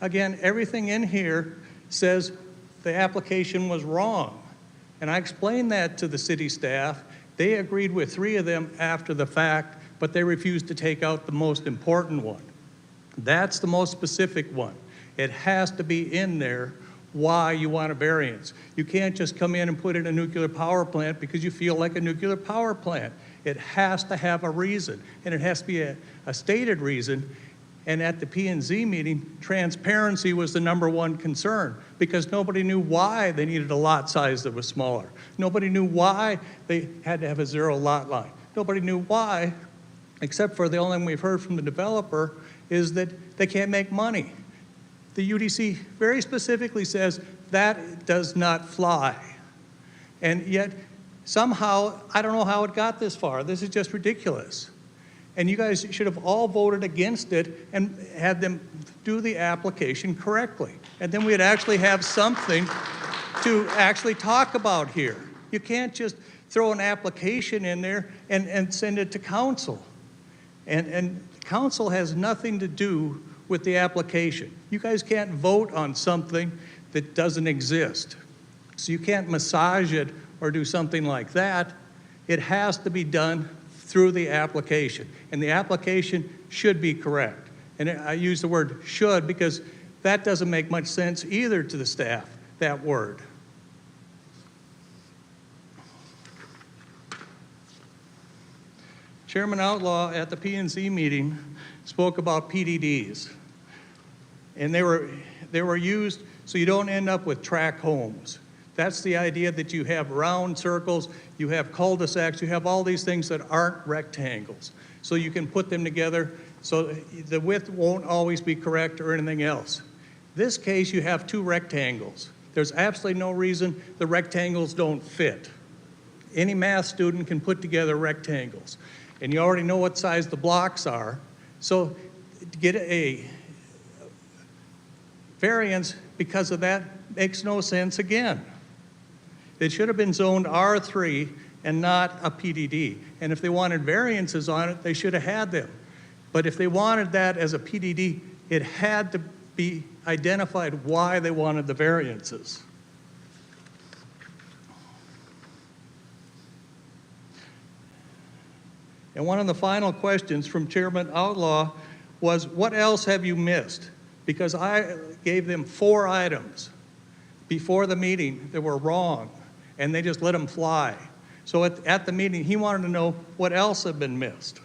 Again, everything in here says the application was wrong. And I explained that to the city staff. They agreed with 3 of them after the fact, but they refused to take out the most important one. That's the most specific one. It has to be in there why you want a variance. You can't just come in and put in a nuclear power plant because you feel like a nuclear power plant. It has to have a reason, and it has to be a stated reason. And at the P&Z meeting, transparency was the #1 concern because nobody knew why they needed a lot size that was smaller. Nobody knew why they had to have a 0 lot line. Nobody knew why, except for the only thing we've heard from the developer is that they can't make money. The UDC very specifically says that does not fly. And yet, somehow, I don't know how it got this far. This is just ridiculous. And you guys should have all voted against it and had them do the application correctly. And then we'd actually have something to actually talk about here. You can't just throw an application in there and send it to council. And council has nothing to do with the application. You guys can't vote on something that doesn't exist. So you can't massage it or do something like that. It has to be done through the application. And the application should be correct. And I use the word should because that doesn't make much sense either to the staff, that word. Chairman Outlaw at the P&Z meeting spoke about PDDs. And they were used so you don't end up with tract homes. That's the idea that you have round circles, you have cul-de-sacs, you have all these things that aren't rectangles. So you can put them together so the width won't always be correct or anything else. This case, you have 2 rectangles. There's absolutely no reason the rectangles don't fit. Any math student can put together rectangles. And you already know what size the blocks are. So to get a variance because of that makes no sense again. It should have been zoned R3 and not a PDD. And if they wanted variances on it, they should have had them. But if they wanted that as a PDD, it had to be identified why they wanted the variances. And one of the final questions from Chairman Outlaw was, what else have you missed? Because I gave them 4 items before the meeting that were wrong, and they just let them fly. So at the meeting, he wanted to know what else had been missed.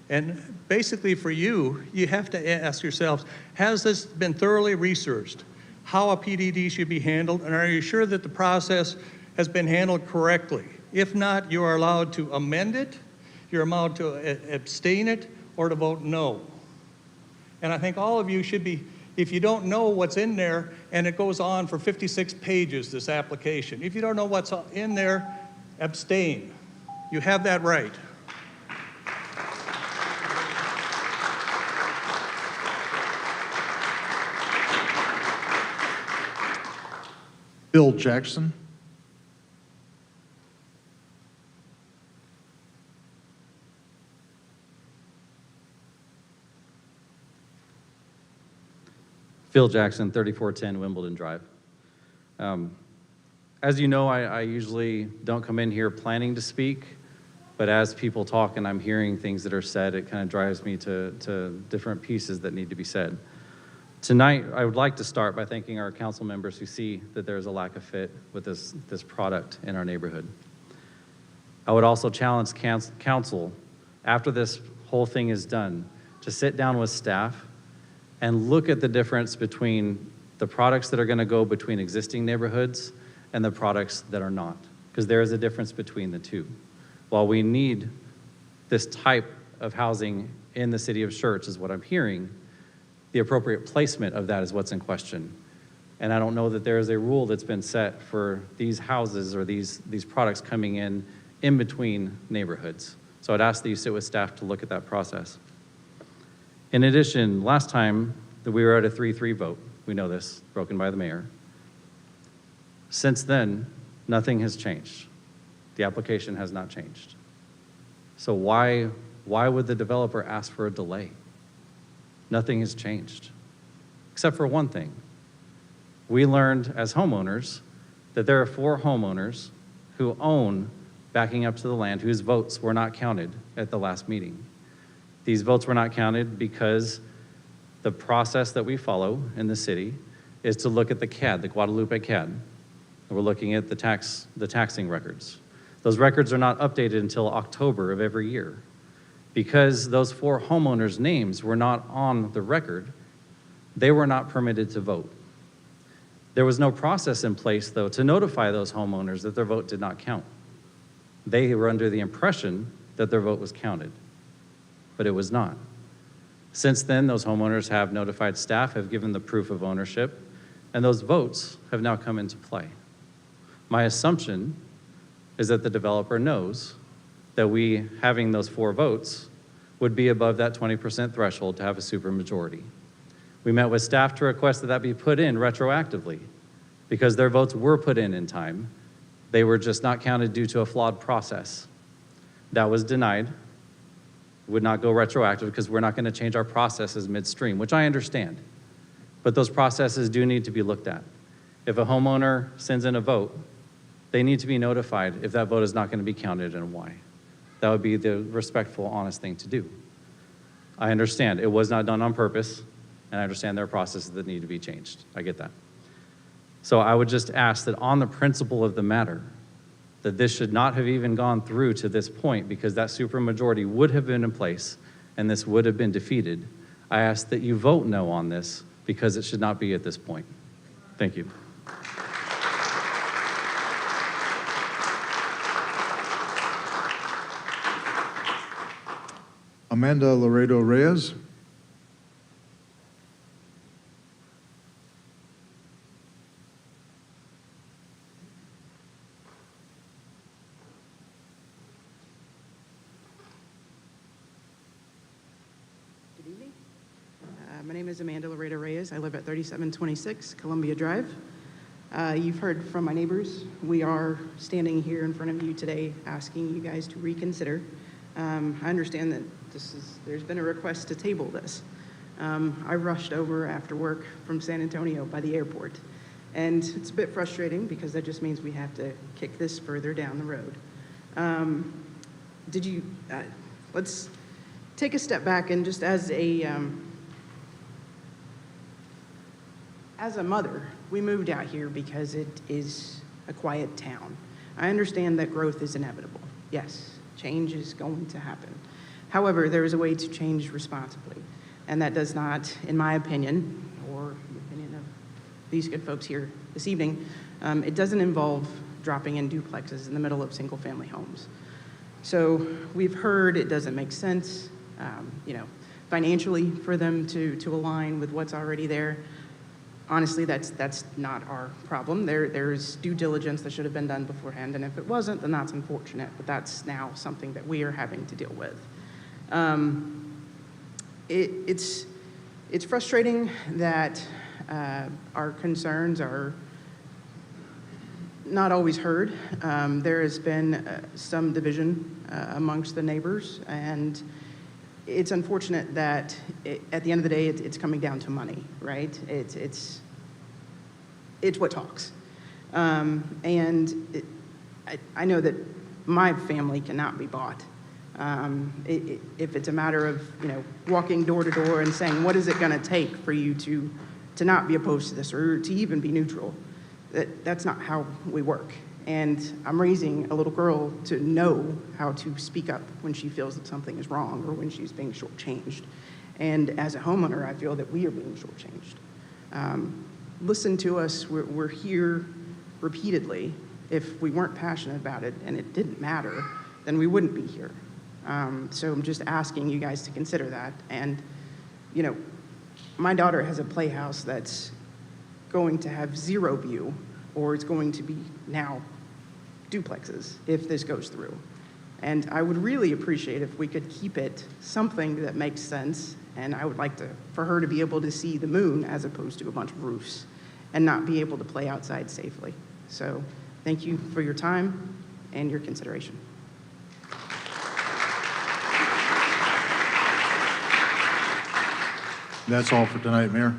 And basically for you, you have to ask yourselves, has this been thoroughly researched? How a PDD should be handled, and are you sure that the process has been handled correctly? If not, you are allowed to amend it, you're allowed to abstain it, or to vote no. And I think all of you should be, if you don't know what's in there, and it goes on for 56 pages, this application, if you don't know what's in there, abstain. You have that right. Bill Jackson. Phil Jackson, 3410 Wimbledon Drive. As you know, I usually don't come in here planning to speak, but as people talk and I'm hearing things that are said, it kind of drives me to different pieces that need to be said. Tonight, I would like to start by thanking our council members who see that there's a lack of fit with this product in our neighborhood. I would also challenge council, after this whole thing is done, to sit down with staff and look at the difference between the products that are going to go between existing neighborhoods and the products that are not, because there is a difference between the two. While we need this type of housing in the city of Schertz, is what I'm hearing, the appropriate placement of that is what's in question. And I don't know that there is a rule that's been set for these houses or these products coming in between neighborhoods. So I'd ask that you sit with staff to look at that process. In addition, last time that we were at a 3-3 vote, we know this, broken by the mayor. Since then, nothing has changed. The application has not changed. So why would the developer ask for a delay? Nothing has changed, except for one thing. We learned as homeowners that there are 4 homeowners who own backing up to the land whose votes were not counted at the last meeting. These votes were not counted because the process that we follow in the city is to look at the CAD, the Guadalupe CAD. We're looking at the taxing records. Those records are not updated until October of every year. Because those 4 homeowners' names were not on the record, they were not permitted to vote. There was no process in place, though, to notify those homeowners that their vote did not count. They were under the impression that their vote was counted, but it was not. Since then, those homeowners have notified staff, have given the proof of ownership, and those votes have now come into play. My assumption is that the developer knows that we, having those 4 votes, would be above that 20% threshold to have a supermajority. We met with staff to request that be put in retroactively because their votes were put in time. They were just not counted due to a flawed process. That was denied. Would not go retroactive because we're not going to change our processes midstream, which I understand. But those processes do need to be looked at. If a homeowner sends in a vote, they need to be notified if that vote is not going to be counted and why. That would be the respectful, honest thing to do. I understand it was not done on purpose, and I understand there are processes that need to be changed. I get that. So I would just ask that on the principle of the matter, that this should not have even gone through to this point because that supermajority would have been in place and this would have been defeated. I ask that you vote no on this because it should not be at this point. Thank you. Amanda Laredo Reyes. Good evening. My name is Amanda Laredo Reyes. I live at 3726 Columbia Drive. You've heard from my neighbors. We are standing here in front of you today asking you guys to reconsider. I understand that there's been a request to table this. I rushed over after work from San Antonio by the airport, and it's a bit frustrating because that just means we have to kick this further down the road. Let's take a step back and just as a mother, we moved out here because it is a quiet town. I understand that growth is inevitable. Yes, change is going to happen. However, there is a way to change responsibly, and that does not, in my opinion, or the opinion of these good folks here this evening, it doesn't involve dropping in duplexes in the middle of single-family homes. So we've heard it doesn't make sense, financially for them to align with what's already there. Honestly, that's not our problem. There's due diligence that should have been done beforehand, and if it wasn't, then that's unfortunate, but that's now something that we are having to deal with. It's frustrating that our concerns are not always heard. There has been some division amongst the neighbors, and it's unfortunate that at the end of the day, it's coming down to money, right? It's what talks. I know that my family cannot be bought. If it's a matter of walking door to door and saying, what is it going to take for you to not be opposed to this or to even be neutral? That's not how we work. And I'm raising a little girl to know how to speak up when she feels that something is wrong or when she's being shortchanged. And as a homeowner, I feel that we are being shortchanged. Listen to us. We're here repeatedly. If we weren't passionate about it and it didn't matter, then we wouldn't be here. So I'm just asking you guys to consider that. And, my daughter has a playhouse that's going to have zero view, or it's going to be now duplexes if this goes through. And I would really appreciate if we could keep it something that makes sense, and I would like for her to be able to see the moon as opposed to a bunch of roofs and not be able to play outside safely. So thank you for your time and your consideration. That's all for tonight, Mayor.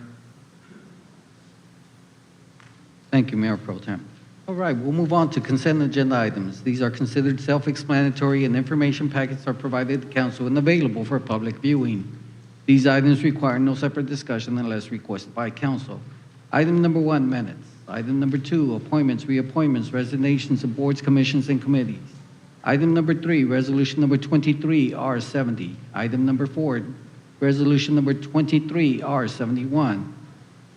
Thank you, Mayor Pro Tem. All right, we'll move on to consent agenda items. These are considered self-explanatory, and information packets are provided to council and available for public viewing. These items require no separate discussion unless requested by council. Item number 1, minutes. Item number 2, appointments, reappointments, resignations of boards, commissions, and committees. Item number 3, resolution number 23R70. Item number 4, resolution number 23R71.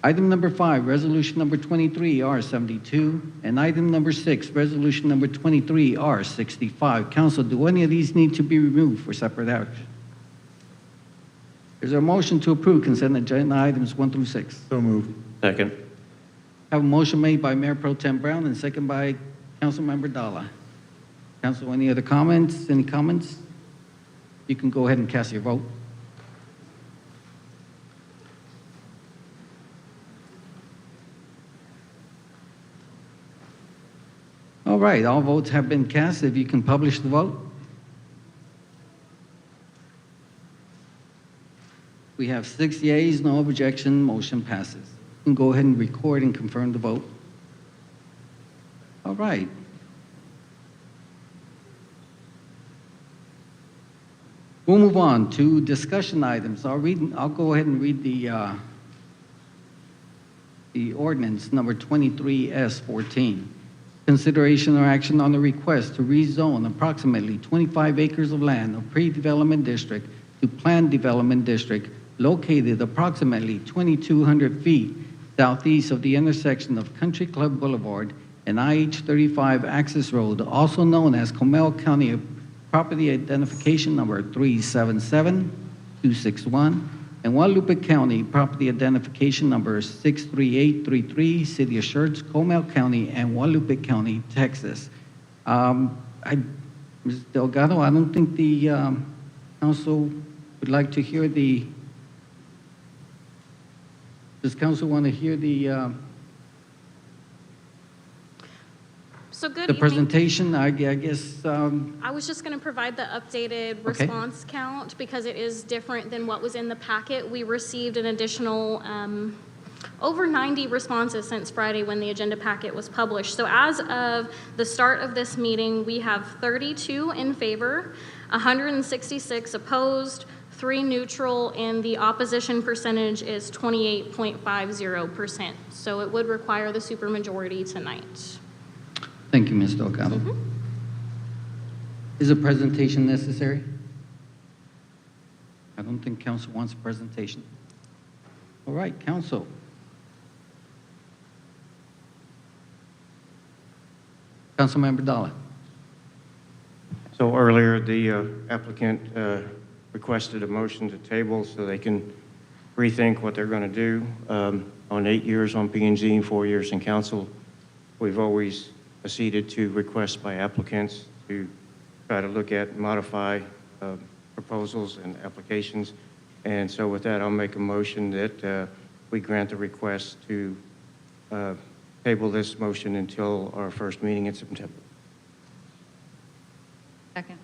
Item number 5, resolution number 23R72. And item number 6, resolution number 23R65. Council, do any of these need to be removed for separate action? Is there a motion to approve consent agenda items 1 through 6? So moved. Second. I have a motion made by Mayor Pro Tem Brown and second by Councilmember Dalla. Council, any other comments? Any comments? You can go ahead and cast your vote. All right, all votes have been cast. If you can publish the vote. We have 6 yeas, no objection, motion passes. You can go ahead and record and confirm the vote. All right. We'll move on to discussion items. I'll go ahead and read the ordinance number 23S14. Consideration or action on the request to rezone approximately 25 acres of land of pre-development district to planned development district located approximately 2,200 feet southeast of the intersection of Country Club Boulevard and IH-35 Access Road, also known as Comal County Property Identification Number 377261, and Guadalupe County Property Identification Number 63833, City of Schertz, Comal County, and Guadalupe County, Texas. Ms. Delgado, I don't think the council would like to hear the. Does council want to hear the presentation? I guess. I was just going to provide the updated response count because it is different than what was in the packet. We received an additional over 90 responses since Friday when the agenda packet was published. So as of the start of this meeting, we have 32 in favor, 166 opposed, 3 neutral, and the opposition percentage is 28.50%. So it would require the supermajority tonight. Thank you, Ms. Delgado. Is a presentation necessary? I don't think council wants a presentation. All right, council. Councilmember Dalla. So earlier, the applicant requested a motion to table so they can rethink what they're going to do. On 8 years on P&Z and 4 years in council, we've always acceded to requests by applicants to try to look at and modify proposals and applications. And so with that, I'll make a motion that we grant the request to table this motion until our first meeting in September. Second.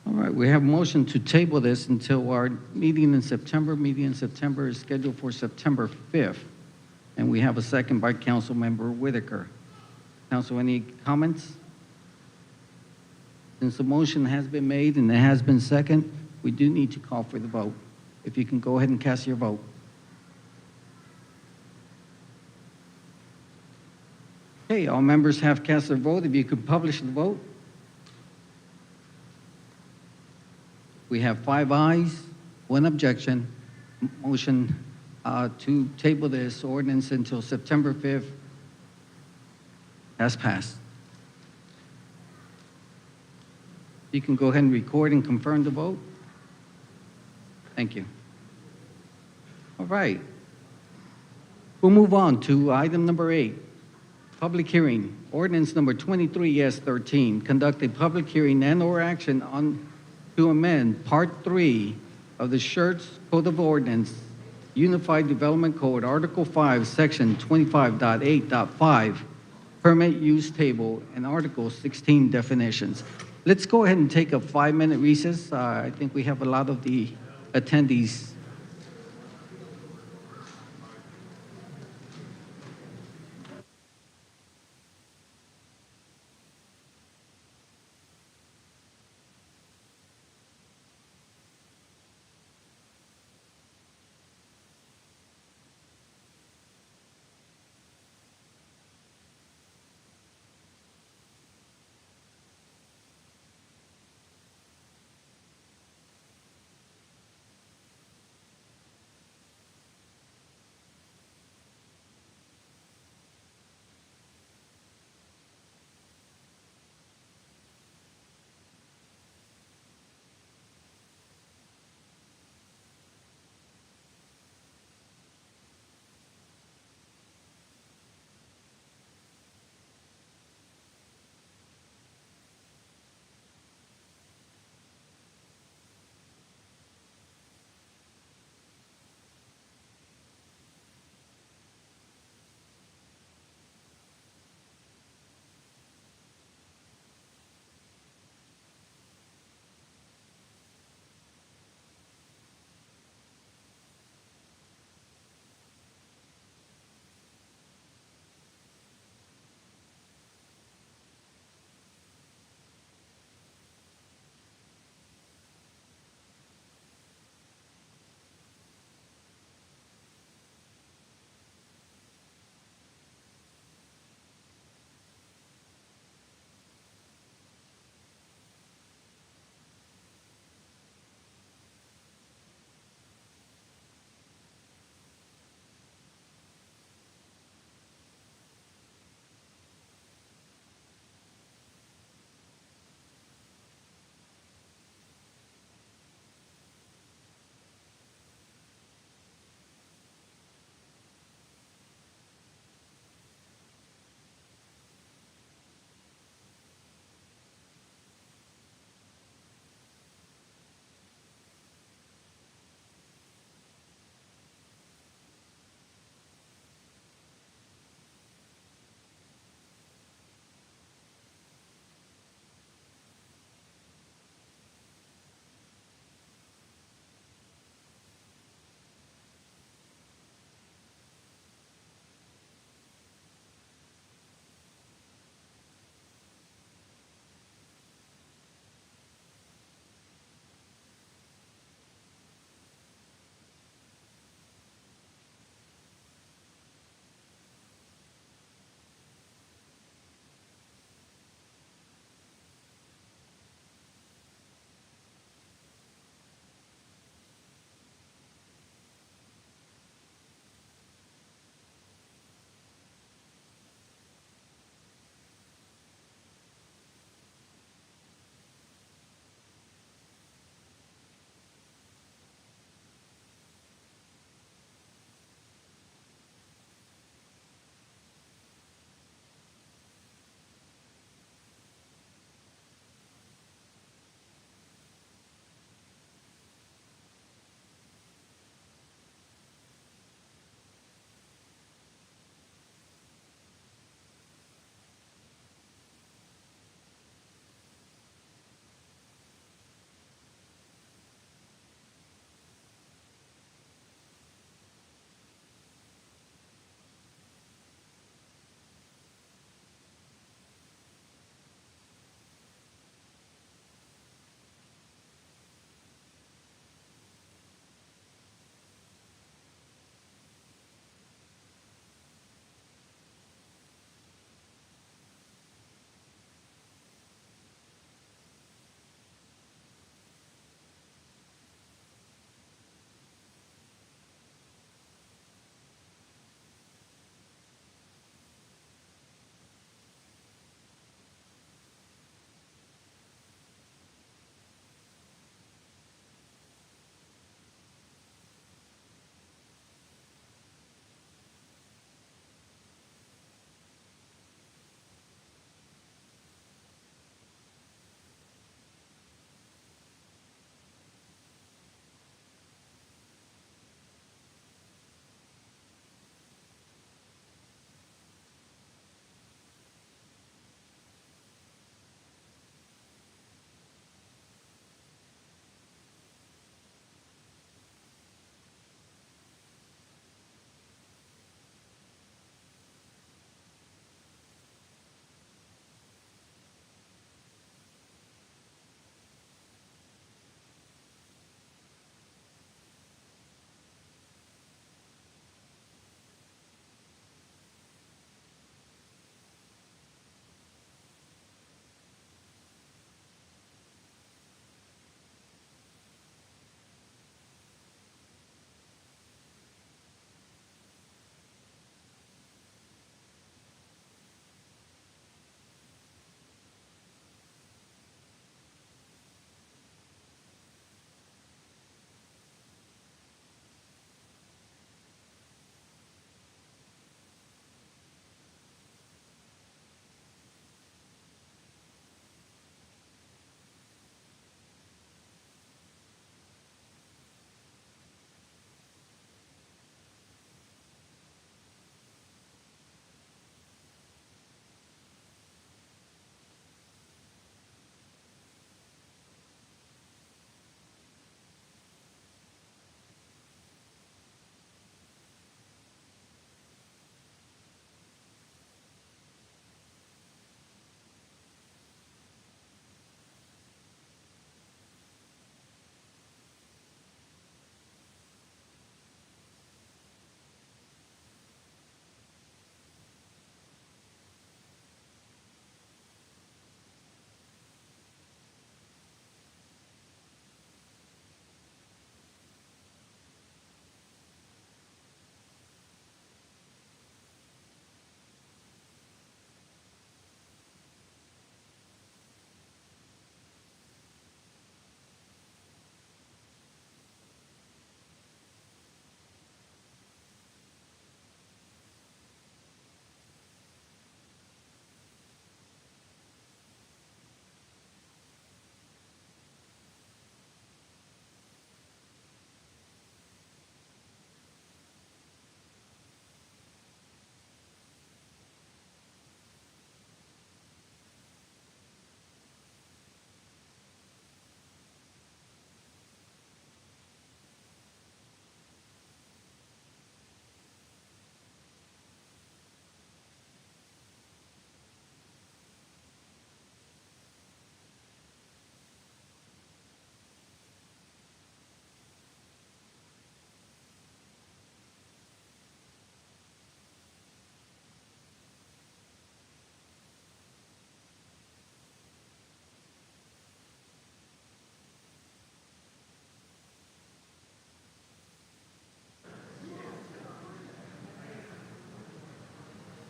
All right, we have a motion to table this until our meeting in September. Meeting in September is scheduled for September 5th. And we have a second by Councilmember Whitaker. Council, any comments? Since the motion has been made and it has been seconded, we do need to call for the vote. If you can go ahead and cast your vote. Okay, all members have cast their vote. If you could publish the vote. We have 5 ayes, 1 objection. Motion to table this ordinance until September 5th has passed. You can go ahead and record and confirm the vote. Thank you. All right. We'll move on to item number 8. Public hearing, ordinance number 23-13. Conduct a public hearing and/or action on to amend Part 3 of the Schertz Code of Ordinance, Unified Development Code, Article 5, Section 25.8.5, Permit Use Table, and Article 16 definitions. Let's go ahead and take a 5-minute recess. I think we have a lot of the attendees.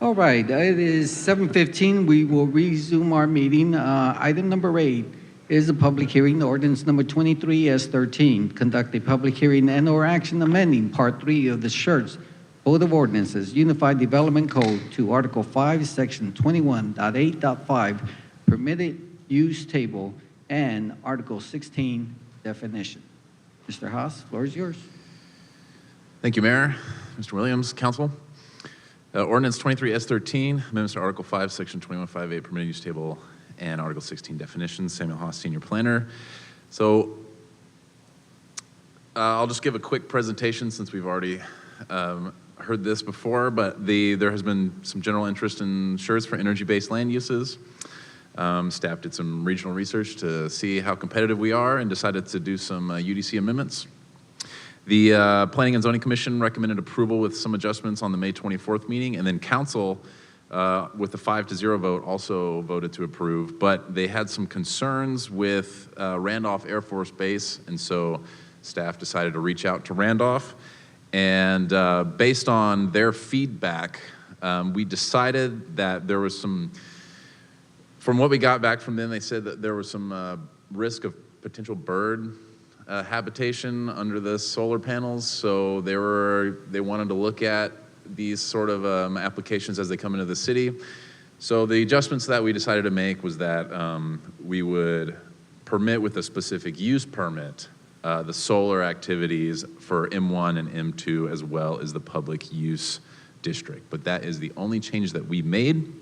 All right, it is 7:15. We will resume our meeting. Item number 8 is a public hearing, ordinance number 23S13. Conduct a public hearing and/or action amending Part 3 of the Schertz Code of Ordinances, Unified Development Code to Article 5, Section 21.8.5, Permitted Use Table, and Article 16, Definition. Mr. Haas, floor is yours. Thank you, Mayor, Mr. Williams, Council. Ordinance 23S13, amendments to Article 5, Section 21.5.8, Permitted Use Table, and Article 16, Definitions. Samuel Haas, Senior Planner. So I'll just give a quick presentation since we've already heard this before, but there has been some general interest in Schertz for energy-based land uses. Staff did some regional research to see how competitive we are and decided to do some UDC amendments. The Planning and Zoning Commission recommended approval with some adjustments on the May 24th meeting, and then Council, with a 5-0 vote, also voted to approve, but they had some concerns with Randolph Air Force Base, and so staff decided to reach out to Randolph, and based on their feedback, we decided that there was some, from what we got back from them, they said that there was some risk of potential bird habitation under the solar panels, so they wanted to look at these sort of applications as they come into the city. So the adjustments that we decided to make was that we would permit with a specific use permit the solar activities for M1 and M2 as well as the public use district. But that is the only change that we made.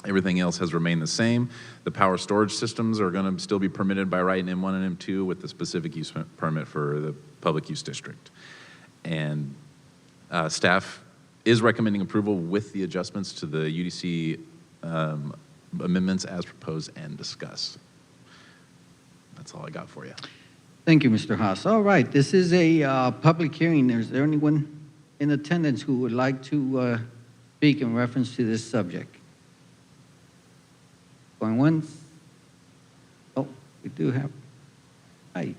Everything else has remained the same. The power storage systems are going to still be permitted by right in M1 and M2 with the specific use permit for the public use district. And staff is recommending approval with the adjustments to the UDC amendments as proposed and discussed. That's all I got for you. Thank you, Mr. Haas. All right, this is a public hearing. Is there anyone in attendance who would like to speak in reference to this subject? Going once? Oh, we do have. Hi.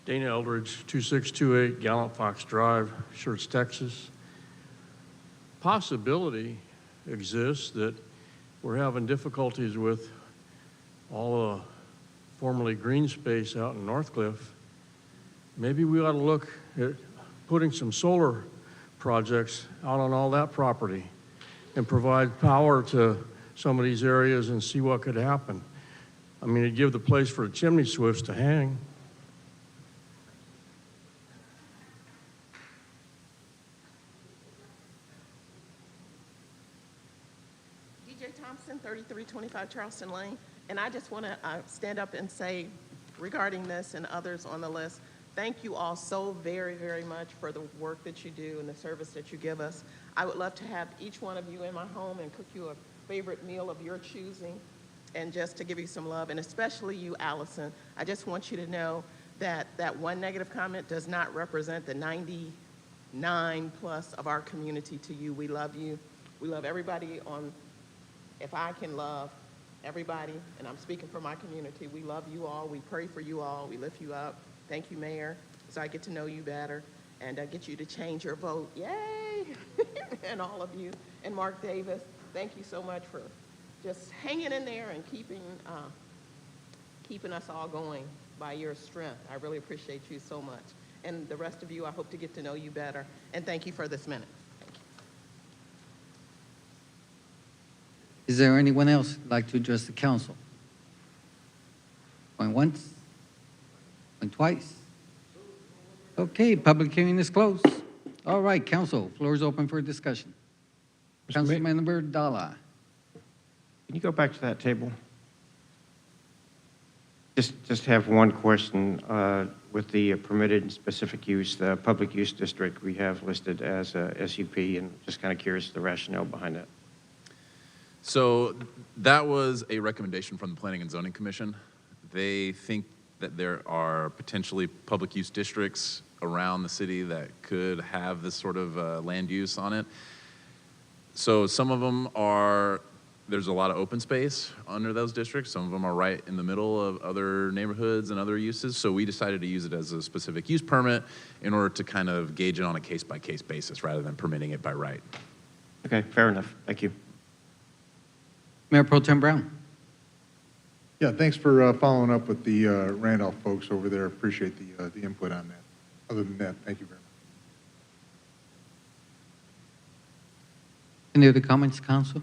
Dana Eldridge, 2628 Gallant Fox Drive, Schertz, Texas. Possibility exists that we're having difficulties with all the formerly green space out in Northcliffe. Maybe we ought to look at putting some solar projects out on all that property and provide power to some of these areas and see what could happen. I mean, it'd give the place for the chimney swifts to hang. DJ Thompson, 3325 Charleston Lane. And I just want to stand up and say regarding this and others on the list, thank you all so very, very much for the work that you do and the service that you give us. I would love to have each one of you in my home and cook you a favorite meal of your choosing and just to give you some love, and especially you, Allison. I just want you to know that that one negative comment does not represent the 99 plus of our community to you. We love you. We love everybody on, if I can love everybody, and I'm speaking for my community, we love you all. We pray for you all. We lift you up. Thank you, Mayor, so I get to know you better and get you to change your vote. Yay! And all of you. And Mark Davis, thank you so much for just hanging in there and keeping us all going by your strength. I really appreciate you so much. And the rest of you, I hope to get to know you better. And thank you for this minute. Thank you. Is there anyone else who'd like to address the council? Going once? Going twice? Okay, public hearing is closed. All right, council, floor is open for discussion. Councilmember Dalla. Can you go back to that table? Just have one question. With the permitted and specific use, the public use district we have listed as a SUP, and just kind of curious the rationale behind that. So that was a recommendation from the Planning and Zoning Commission. They think that there are potentially public use districts around the city that could have this sort of land use on it. So some of them are, there's a lot of open space under those districts. Some of them are right in the middle of other neighborhoods and other uses. So we decided to use it as a specific use permit in order to kind of gauge it on a case-by-case basis rather than permitting it by right. Okay, fair enough. Thank you. Mayor Pro Tem Brown. Yeah, thanks for following up with the Randolph folks over there. Appreciate the input on that. Other than that, thank you very much. Any other comments, council?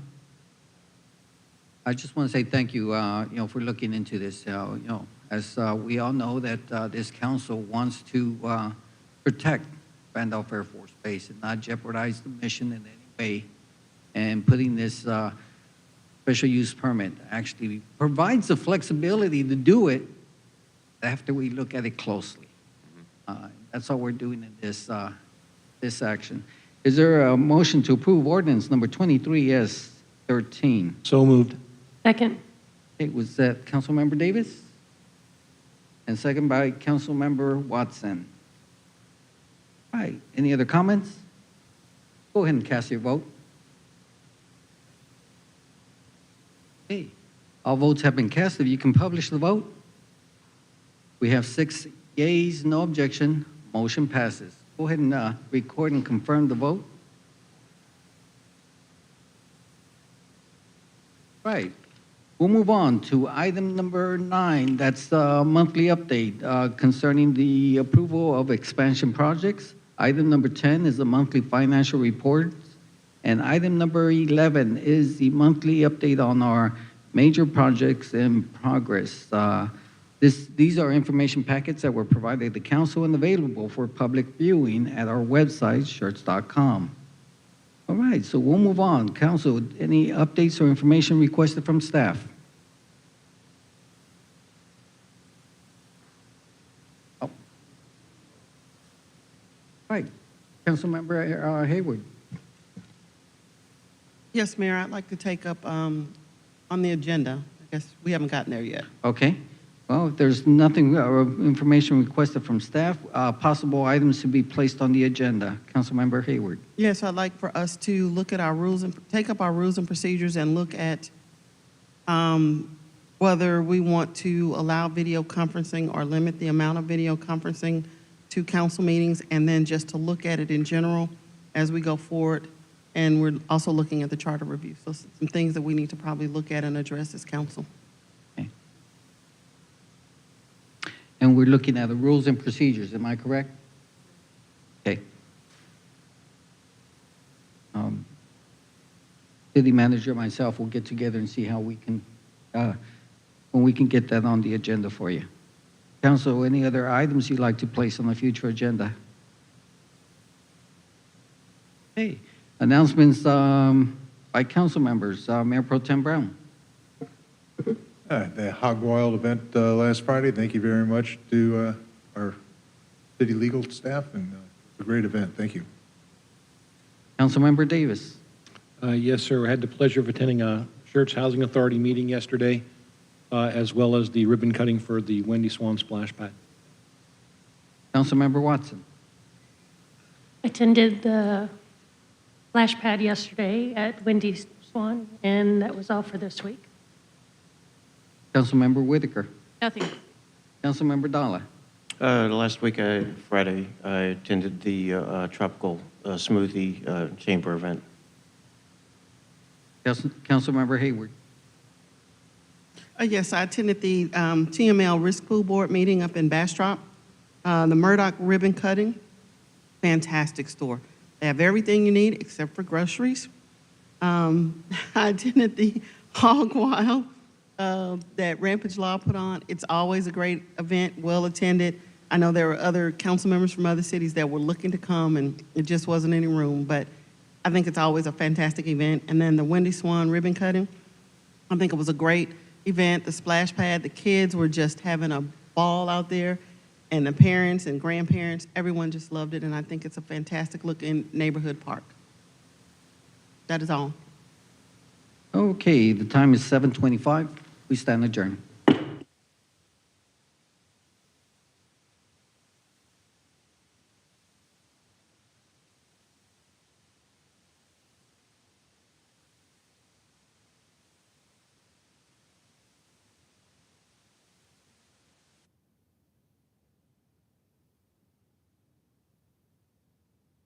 I just want to say thank you, for looking into this. As we all know that this council wants to protect Randolph Air Force Base and not jeopardize the mission in any way. And putting this special use permit actually provides the flexibility to do it after we look at it closely. That's all we're doing in this action. Is there a motion to approve ordinance number 23S13? So moved. Second. Okay, was that Councilmember Davis? And second by Councilmember Watson. All right, any other comments? Go ahead and cast your vote. Okay, all votes have been cast. If you can publish the vote. We have 6 yeas, no objection. Motion passes. Go ahead and record and confirm the vote. Right. We'll move on to item number 9. That's the monthly update concerning the approval of expansion projects. Item number 10 is the monthly financial reports. And item number 11 is the monthly update on our major projects in progress. These are information packets that were provided to the council and available for public viewing at our website, Schertz.com. All right, so we'll move on. Council, any updates or information requested from staff? Oh. All right, Councilmember Hayward. Yes, Mayor, I'd like to take up on the agenda. I guess we haven't gotten there yet. Okay. Well, if there's nothing, information requested from staff, possible items to be placed on the agenda. Councilmember Hayward. Yes, I'd like for us to look at our rules and take up our rules and procedures and look at whether we want to allow video conferencing or limit the amount of video conferencing to council meetings, and then just to look at it in general as we go forward. And we're also looking at the charter review. So some things that we need to probably look at and address as council. And we're looking at the rules and procedures, am I correct? Okay. City manager and myself will get together and see how we can, when we can get that on the agenda for you. Council, any other items you'd like to place on the future agenda? Okay. Announcements by council members. Mayor Pro Tem Brown. The Hog Wild event last Friday, thank you very much to our city legal staff, and a great event. Thank you. Councilmember Davis. Yes, sir. I had the pleasure of attending a Schertz Housing Authority meeting yesterday, as well as the ribbon cutting for the Wendy Swan splash pad. Councilmember Watson. Attended the splash pad yesterday at Wendy Swan, and that was all for this week. Councilmember Whitaker. Nothing. Councilmember Dalla. Last week, Friday, I attended the tropical smoothie chamber event. Councilmember Hayward. Yes, I attended the TML Risk Pool Board meeting up in Bastrop. The Murdoch ribbon cutting, fantastic store. They have everything you need except for groceries. I attended the Hog Wild that Rampage Law put on. It's always a great event, well attended. I know there were other council members from other cities that were looking to come, and it just wasn't any room, but I think it's always a fantastic event. And then the Wendy Swan ribbon cutting, I think it was a great event. The splash pad, the kids were just having a ball out there, and the parents and grandparents, everyone just loved it, and I think it's a fantastic looking neighborhood park. That is all. Okay, the time is 7:25. We stand adjourned.